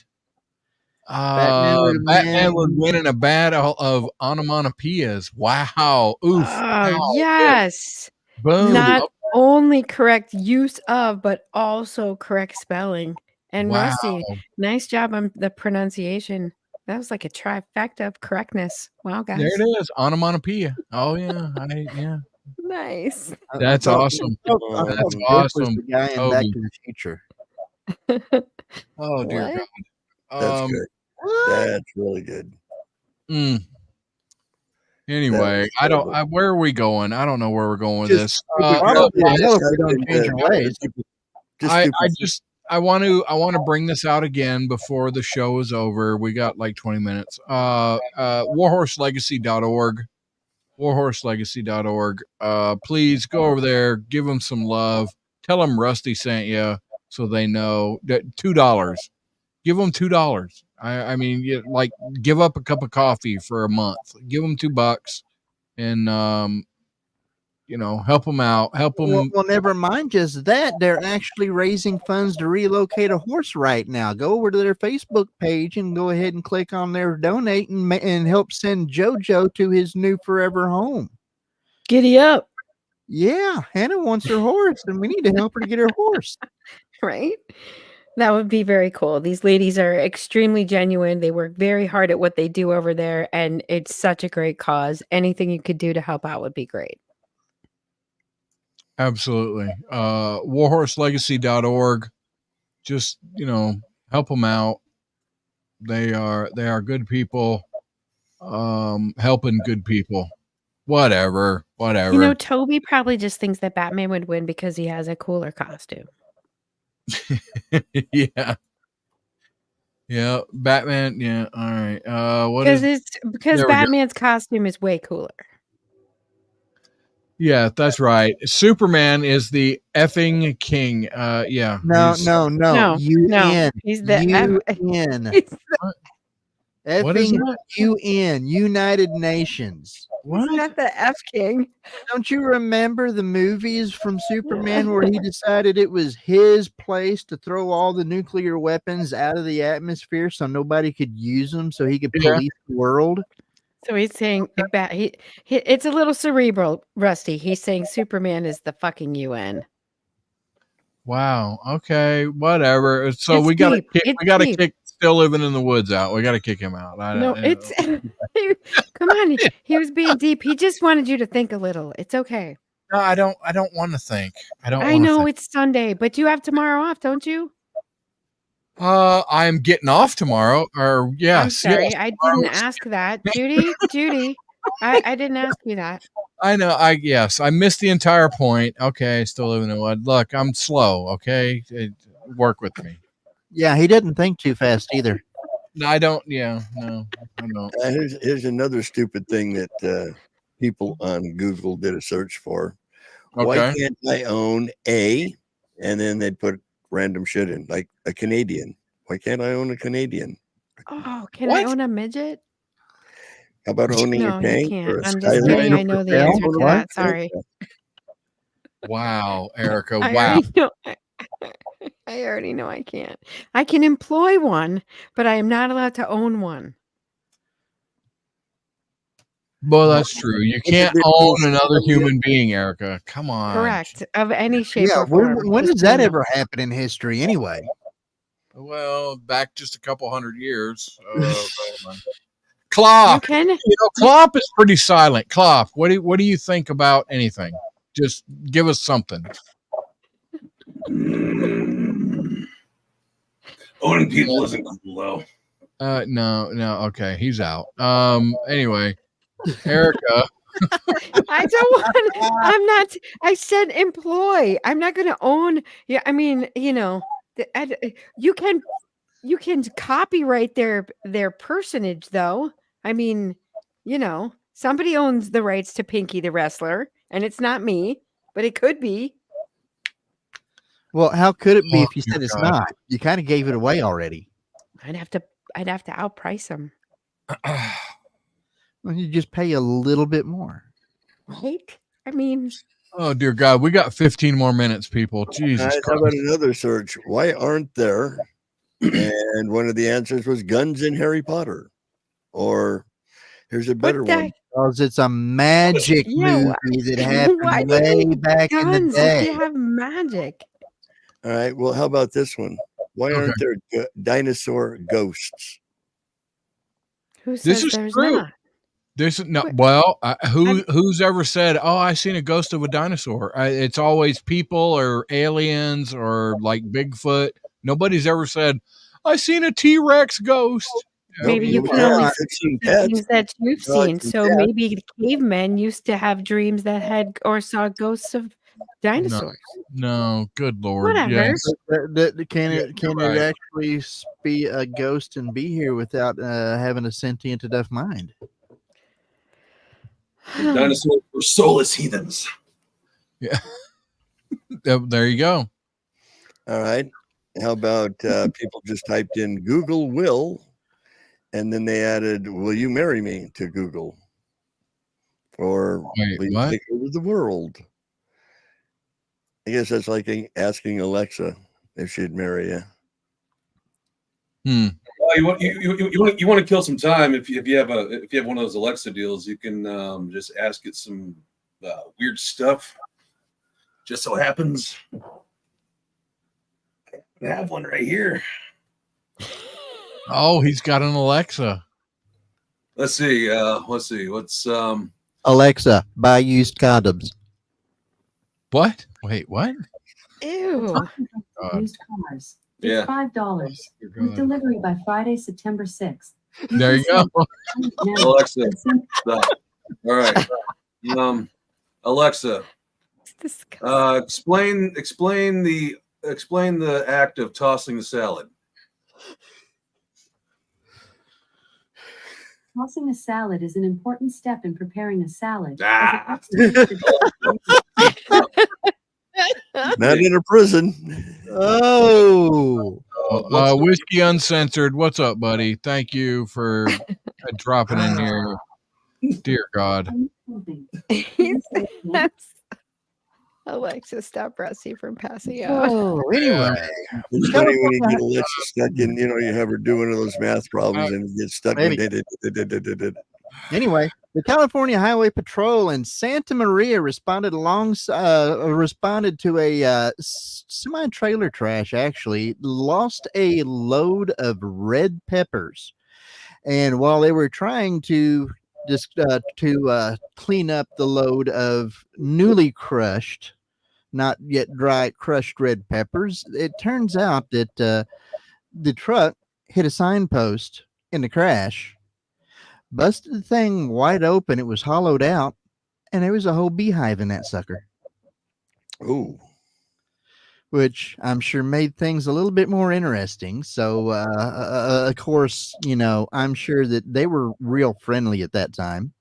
Batman would Batman would win. win in a battle of onomatopoeias. Wow. Oof. Oh, Ow. yes. Boom. Not only correct use of, but also correct spelling. And Wow. Rusty, nice job on the pronunciation. That was like a trifecta of correctness. Wow, guys. There it is. Onomatopoeia. Oh, yeah. Yeah. Nice. That's awesome. I thought That's Biff was awesome. the guy in Toby. Back to the Future. Oh, dear What? God. That's good. That's really good. Anyway, That was terrible. where are we going? I don't know where we're going with Just this. stupid Probably crap. hell if we don't change our ways. I want to bring this out again before the show is over. We got like 20 minutes. warhorselegacy.org. warhorselegacy.org. Please go over there, give them some love. Tell them Rusty sent you so they know that $2. Give them $2. I mean, give up a cup of coffee for a month. Give them $2 and help them out. Help them. Well, never mind just that. They're actually raising funds to relocate a horse right now. Go over to their Facebook page and go ahead and click on their donate and help send JoJo to his new forever home. Giddy up. Yeah, Hannah wants her horse, and we need to help her to get her horse. Right? That would be very cool. These ladies are extremely genuine. They work very hard at what they do over there, and it's such a great cause. Anything you could do to help out would be great. Absolutely. warhorselegacy.org. Just, help them out. They are good people, helping good people. Whatever. Toby probably just thinks that Batman would win because he has a cooler costume. Yeah. Batman. Yeah. All right. Because Batman's costume is way cooler. Yeah, that's right. Superman is the effing king. Yeah. No. UN. He's the UN. What is Effing that? UN, United Nations. What? He's not the F king. Don't you remember the movies from Superman where he decided it was his place to throw all the nuclear weapons out of the atmosphere so nobody could use them so he could police the world? So he's saying it's a little cerebral, Rusty. He's saying Superman is the fucking UN. Wow. Okay. Whatever. So It's we got to deep. kick Still Living in the Woods out. We got to kick him out. It's come on. He was being deep. He just wanted you to think a little. It's okay. No, I don't want to think. I know it's Sunday, but you have tomorrow off, don't you? I'm getting off tomorrow. Or yes. I'm sorry. Yes, I didn't ask that. Judy. I didn't ask you that. I know. I missed the entire point. Okay, Still Living in the Woods. Look, I'm slow. Okay, work with me. Yeah, he didn't think too fast either. No, I don't. Yeah, no, I don't. Here's another stupid thing that people on Google did a search for. Okay. Why can't I own a? And then they'd put random shit in, like a Canadian. Why can't I own a Canadian? Oh, can I own a midget? How about owning a tank? No, you or can't. a I'm just Skyline? kidding. I know the answer to that. Sorry. Wow, Erica. I already know I can't. I can employ one, but I am not allowed to own one. Well, that's true. You can't own another human being, Erica. Come on. Correct. Of any shape or form. form. When does that ever happen in history anyway? Well, back just a couple hundred years. Klopp. Klopp is pretty silent. Klopp, what do you think about anything? Just give us something. Owning people isn't cool though. No. Okay, he's out. Anyway, Erica. I said employ. I'm not going to own. Yeah, I mean, you can You can copyright their personage, though. I mean, somebody owns the rights to Pinky the Wrestler, and it's not me, but it could be. Well, how could it be Oh, if you dear said it's God. not? You kind of gave it away already. I'd have to outprice them, Well, you just pay a little bit more. right? I mean, Oh dear God, we got 15 more minutes, people. All Jesus right, how Christ. about another search? Why aren't there? And one of the answers was guns in Harry Potter. Or here's a better the one. Because it's a magic Yeah, movie that why happened do you way need back in the guns if day. you have magic? All right. Well, how about this one? Why aren't Okay. there dinosaur ghosts? Who This says is there's true. not? This is no Wait, well. Who's ever said, "Oh, I seen a ghost of a dinosaur"? It's always people or aliens or like Bigfoot. Nobody's ever said, "I seen a T-Rex ghost." Nope, maybe you nobody can has. only I've see seen the cats. things that you've No, I've seen. seen So cats. maybe the cavemen used to have dreams that had or saw ghosts of No, dinosaurs. no, good Lord, Whatever. yes. Can Yeah, it you're can it right. actually be a ghost and be here without having a sentient enough mind? Dinosaurs were soulless heathens. Yeah, there you go. All right. How about people just typed in Google will, and then they added, "Will you marry me?" to Google, or Wait, "Will you what? take over the world?" I guess that's like asking Alexa if she'd marry you. Hmm. Well, you want to kill some time if you have one of those Alexa deals, you can just ask it some weird stuff. Just so happens, I have one right here. Oh, he's got an Alexa. Let's see. What's Alexa, buy used condoms. What? Wait, what? Ew. God. Used cars. Yeah. It's $5 Dear with God. delivery by Friday, September 6th. There you go. Alexa? Stop. All right. Alexa, It's disgusting. explain the act of tossing the salad. Tossing a salad is an important step in preparing a salad. Ah. Not in a prison. Oh, Whiskey Uncensored. What's up, buddy? Thank you for dropping in here. Dear God. Alexa, stop Rusty from passing out. Oh, anyway. It's funny when you get Alexa stuck in, you have her do one of those math problems and you get stuck Maybe. with Anyway, the California Highway Patrol in Santa Maria responded to a semi-trailer trash. Actually, lost a load of red peppers, and while they were trying to clean up the load of newly crushed, not yet dry, crushed red peppers, it turns out that the truck hit a signpost in the crash. Busted the thing wide open. It was hollowed out, and there was a whole beehive in that sucker. Ooh. Which I'm sure made things a little bit more interesting. So, of course, I'm sure that they were real friendly at that time.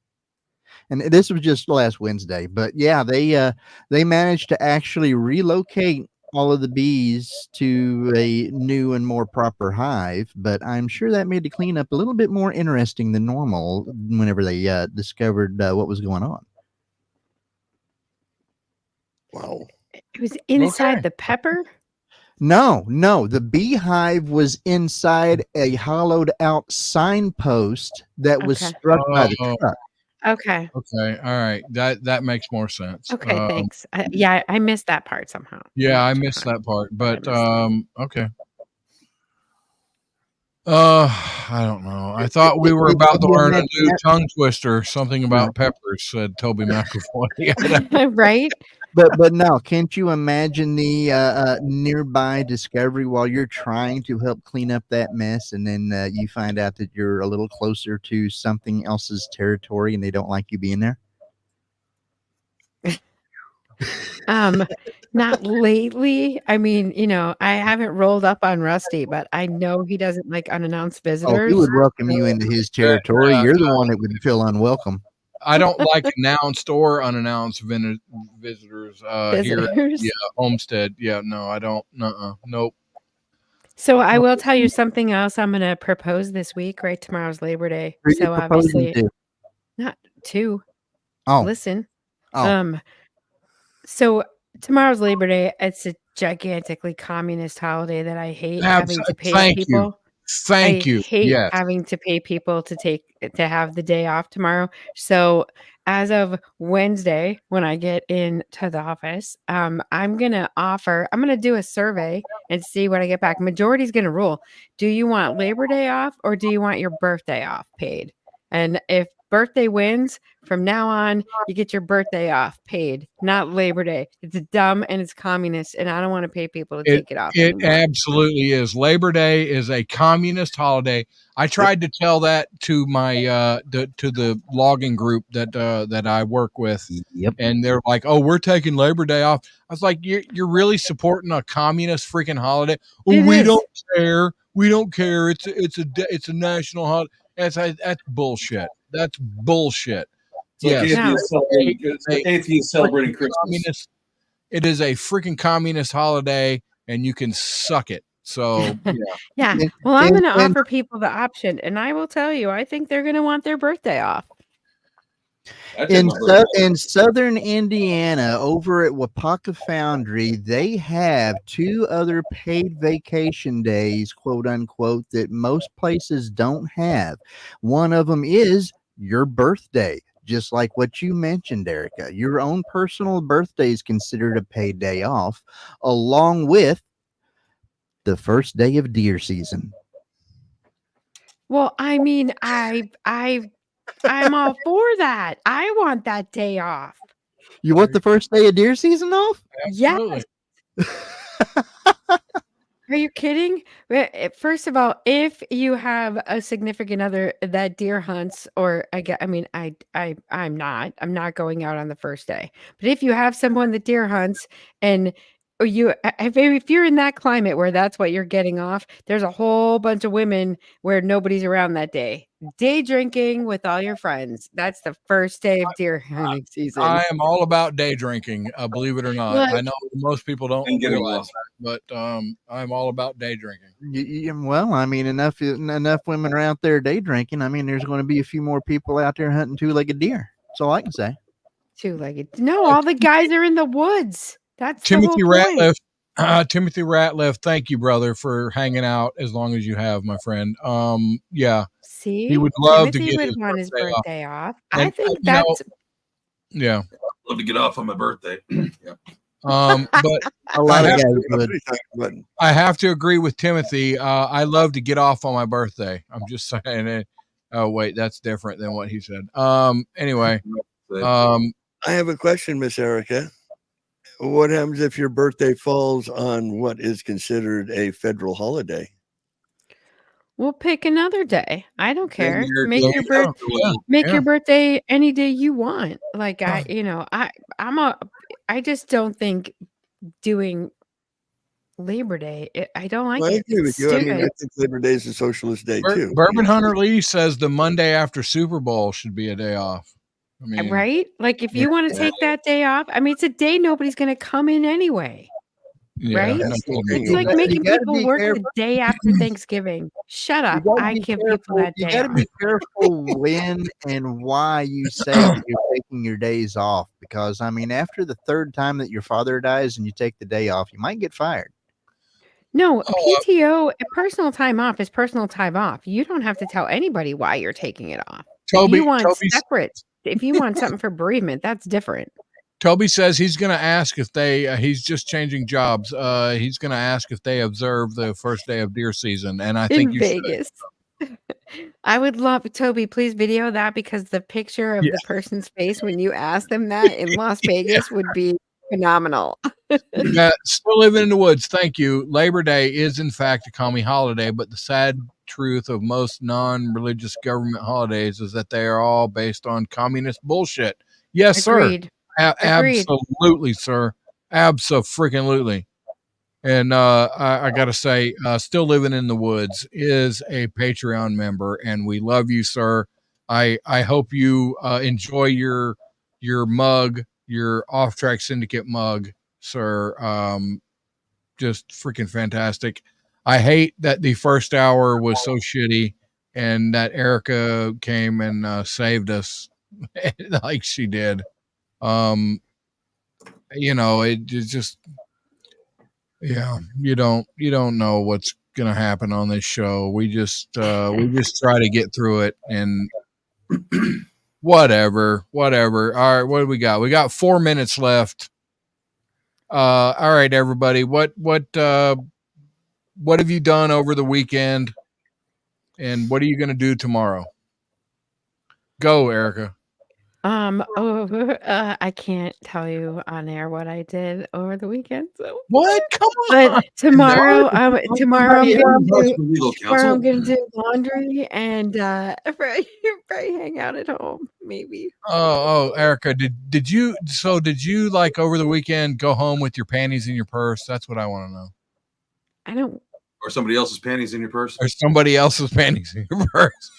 And this was just last Wednesday. But yeah, they managed to actually relocate all of the bees to a new and more proper hive, but I'm sure that made the cleanup a little bit more interesting than normal whenever they discovered what was going on. Wow. It was inside the pepper? No, the beehive was inside a hollowed out signpost that was struck by the truck. Okay. Okay. All right. That makes more sense. Okay, thanks. I missed that part somehow. Yeah, I missed that part. But okay. I don't know. I thought we were about to learn a new tongue twister, something about peppers, said Toby McAvoy. Right? But no, can't you imagine the nearby discovery while you're trying to help clean up that mess, and then you find out that you're a little closer to something else's territory and they don't like you being there? Not lately. I mean, I haven't rolled up on Rusty, but I know he doesn't like unannounced Oh, he visitors. would welcome you into his territory. You're the one that would feel unwelcome. I don't like announced or unannounced visitors here at Visitors. Homestead. Yeah, no, I don't. Nope. So I will tell you something else I'm going to propose this week, right? Tomorrow's Labor Day. Who are you So proposing obviously to? not two. Oh, Listen. oh, So tomorrow's Labor Day. It's a gigantically communist holiday that I hate having to pay Thank you. people. Thank I you. hate Yes. having to pay people to have the day off tomorrow. So as of Wednesday, when I get into the office, I'm gonna do a survey and see what I get back. Majority's gonna rule. Do you want Labor Day off or do you want your birthday off paid? And if birthday wins, from now on, you get your birthday off paid, not Labor Day. It's dumb and it's communist, and I don't want to pay people to take it off It anymore. absolutely is. Labor Day is a communist holiday. I tried to tell that to my to the logging group that I work with. Yep. And they're like, "Oh, we're taking Labor Day off." I was like, "You're really supporting a communist freaking holiday?" Oh, It we is. don't care. We don't care. It's a national holiday. That's bullshit. That's bullshit. It's like Yes. atheists celebrating Christmas. Communist. It is a freaking communist holiday, and you can suck it. So yeah. Yeah. Well, I'm going to offer people the option, and I will tell you, I think they're going to want their birthday off. In southern Indiana, over at Wapaka Foundry, they have 2 other paid vacation days, quote unquote, that most places don't have. One of them is your birthday. Just like what you mentioned, Erica, your own personal birthday is considered a paid day off, along with the first day of deer season. Well, I mean, I'm all for that. I want that day off. You want the first day of deer season off? Yes. Are you kidding? First of all, if you have a significant other that deer hunts, or I'm not going out on the first day. But if you have someone that deer hunts, and if you're in that climate where that's what you're getting off, there's a whole bunch of women where nobody's around that day. Day drinking with all your friends. That's the first day of deer hunting season. I am all about day drinking, believe it or not. Like- I know most people don't And getting realize lost. that, but I'm all about day drinking. Well, I mean, enough women are out there day drinking. I mean, there's going to be a few more people out there hunting 2-legged deer. That's all I can say. 2-legged. No, all the guys are in the woods. That's Timothy the whole point. Ratliff. Timothy Ratliff, thank you, brother, for hanging out as long as you have, my friend. Yeah. See, he would love Timothy to get would want his birthday off. And, I think you know, that's yeah. Love to get off on my birthday. Yeah. But A lot of guys would. I have to agree with Timothy. I love to get off on my birthday. I'm just saying it. Oh wait, that's different than what he said. Anyway, I have a question, Miss Erica. What happens if your birthday falls on what is considered a federal holiday? we'll pick another day. I don't care. you're- Make there your you go. birthday. Yeah, Make yeah. your birthday any day you want. Like I just don't think doing Labor Day. I don't like Well, I it. agree It's with you. I mean, I stupid. think Labor Day is a socialist day too. Bourbon Hunter Lee says the Monday after Super Bowl should be a day off. I mean, Right? Like if you want to take that day off, I mean, it's a day nobody's going to come in anyway. yeah, Right? no That's the kidding. thing. It's like You making gotta people be work the careful. day after Thanksgiving. Shut up. gotta I be give people that You day got to off. be careful when and why you say that you're taking your days off, because I mean, after the 3rd time that your father dies and you take the day off, you might get fired. No, PTO, personal time off is personal time off. You don't have to tell anybody why you're taking it off. If you want separate, if you want something for bereavement, that's different. Toby says he's going to ask if they. He's just changing jobs. He's going to ask if they observe the first day of deer season, and I think In you Vegas. I would love Toby, please video that, because the picture of the person's face when you ask them that in Las Vegas would be phenomenal. Yeah, still living in the woods. Thank you. Labor Day is in fact a commie holiday, but the sad truth of most non-religious government holidays is that they are all based on communist bullshit. Yes, Agreed. sir. Agreed. Absolutely, sir. Abso-freaking-lutely. And I got to say, Still Living in the Woods is a Patreon member, and we love you, sir. I hope you enjoy your mug, your Offtrack Syndicate mug, sir. Just freaking fantastic. I hate that the first hour was so shitty, and that Erica came and saved us like she did. It's just, yeah, you don't know what's gonna happen on this show. We just try to get through it, and whatever. All right, what do we got? We got 4 minutes left. All right, everybody. What have you done over the weekend, and what are you gonna do tomorrow? Go, Erica. I can't tell you on air what I did over the weekend. So What? Come on. But tomorrow I'm gonna Legal do laundry and probably hang out at home, maybe. Oh, Erica, did you like over the weekend go home with your panties in your purse? That's what I want to know. I don't. Or somebody else's panties in your purse. Or somebody else's panties in your purse.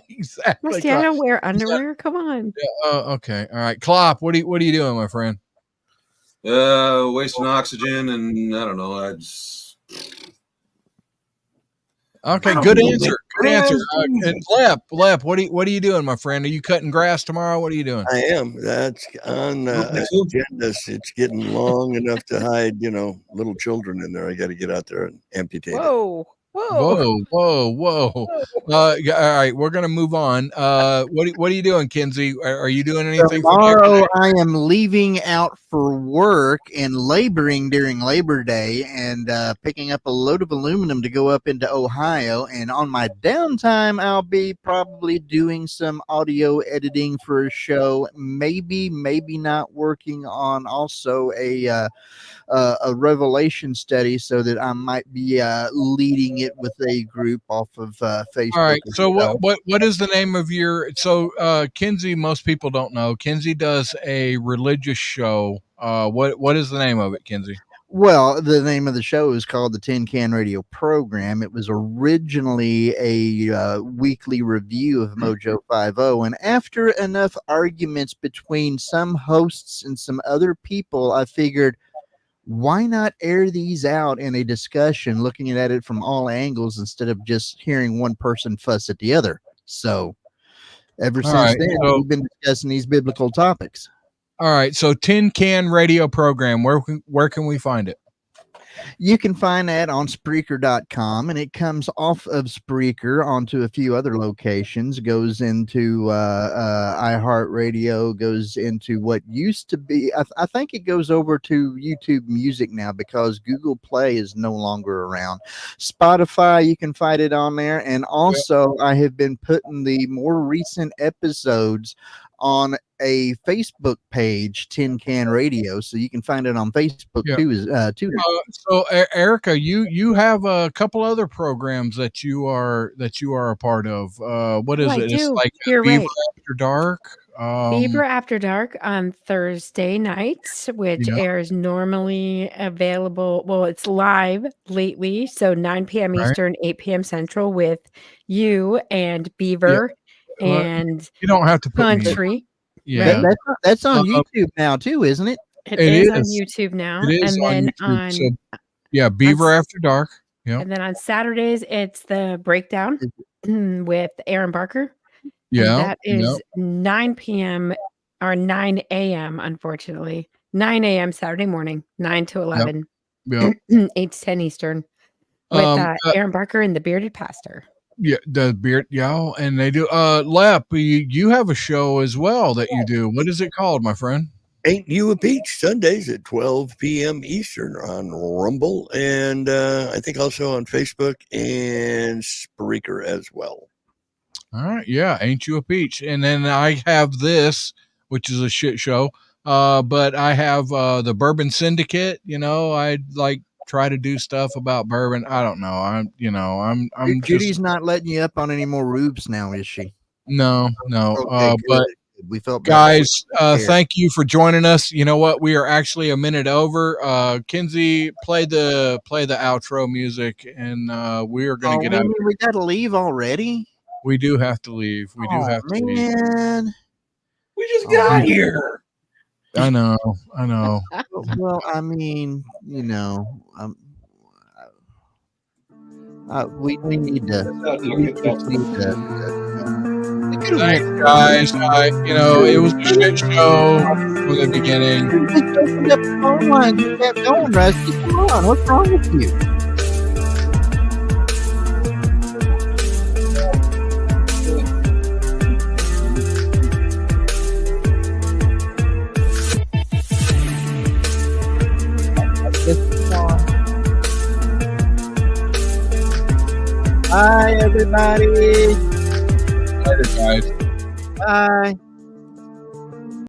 Exactly. Rusty, I don't wear underwear. Come on. Yeah, okay. All right. Klopp, what are you doing, my friend? Wasting oxygen, and I don't know. I just Okay, good answer. Good answer. And Lep, what are you doing, my friend? Are you cutting grass tomorrow? What are you doing? I am. That's on agenda. It's getting long enough to hide, little children in there. I got to get out there and amputate it. Whoa. All right, we're gonna move on. What are you doing, Kinsey? Are you doing anything tomorrow? I am leaving out for work and laboring during Labor Day and picking up a load of aluminum to go up into Ohio. And on my downtime, I'll be probably doing some audio editing for a show. Maybe not working on also a revelation study, so that I might be leading it with a group off of Facebook. All right. So what is the name of your? So Kinsey, most people don't know. Kinsey does a religious show. What is the name of it, Kinsey? Well, the name of the show is called the Tin Can Radio Program. It was originally a weekly review of Mojo 50, and after enough arguments between some hosts and some other people, I figured, why not air these out in a discussion, looking at it from all angles instead of just hearing one person fuss at the other? So ever since then, we've been discussing these biblical topics. All right. So Tin Can Radio Program, where can we find it? You can find that on Spreaker.com, and it comes off of Spreaker onto a few other locations, goes into iHeartRadio, goes into what used to be, I think it goes over to YouTube Music now because Google Play is no longer around. Spotify, you can find it on there. And also, I have been putting the more recent episodes on a Facebook page, Tin Can Radio, so you can find it on Facebook too. So Erica, you have a couple other programs that you are a part of. What is it? It's like Beaver After Dark. Beaver After Dark on Thursday nights, which airs normally available. Well, it's live lately, so 9 p.m. Eastern, 8 p.m. Central, with you and Beaver. And you don't have to put country. Yeah, that's on YouTube now too, isn't it? It is on YouTube now. It is and on YouTube. Beaver After Dark. Yeah. And then on Saturdays, it's the Breakdown with Aaron Barker. Yeah. And that is 9 p.m. or 9 a.m. Unfortunately, 9 a.m. Saturday morning, 9 to 11, 8 to 10 Eastern, with Aaron Barker and the Bearded Pastor. Yeah, the beard, and they do. Lep, you have a show as well that you do. What is it called, my friend? Ain't You a Peach, Sundays at 12 p.m. Eastern on Rumble, and I think also on Facebook and Spreaker as well. All right, Ain't You a Peach? And then I have this, which is a shit show. But I have the Bourbon Syndicate. I try to do stuff about bourbon. I don't know. Judy's not letting you up on any more rubes now, is she? No. Okay, But We felt better. Guys, Yeah. thank you for joining us. You know what? We are actually a minute over. Kinsey, play the outro music, and we are going to get out. We got to leave already. We do have to leave. We do have to leave. Man, We just got here. I know. Well, I mean, you know, we need to. We just need to. Thanks, guys. It was a shit show from the beginning. You just opened up the phone lines. You kept going, Rusty. Come on, what's wrong with you? Bye, everybody. Later, guys. Bye.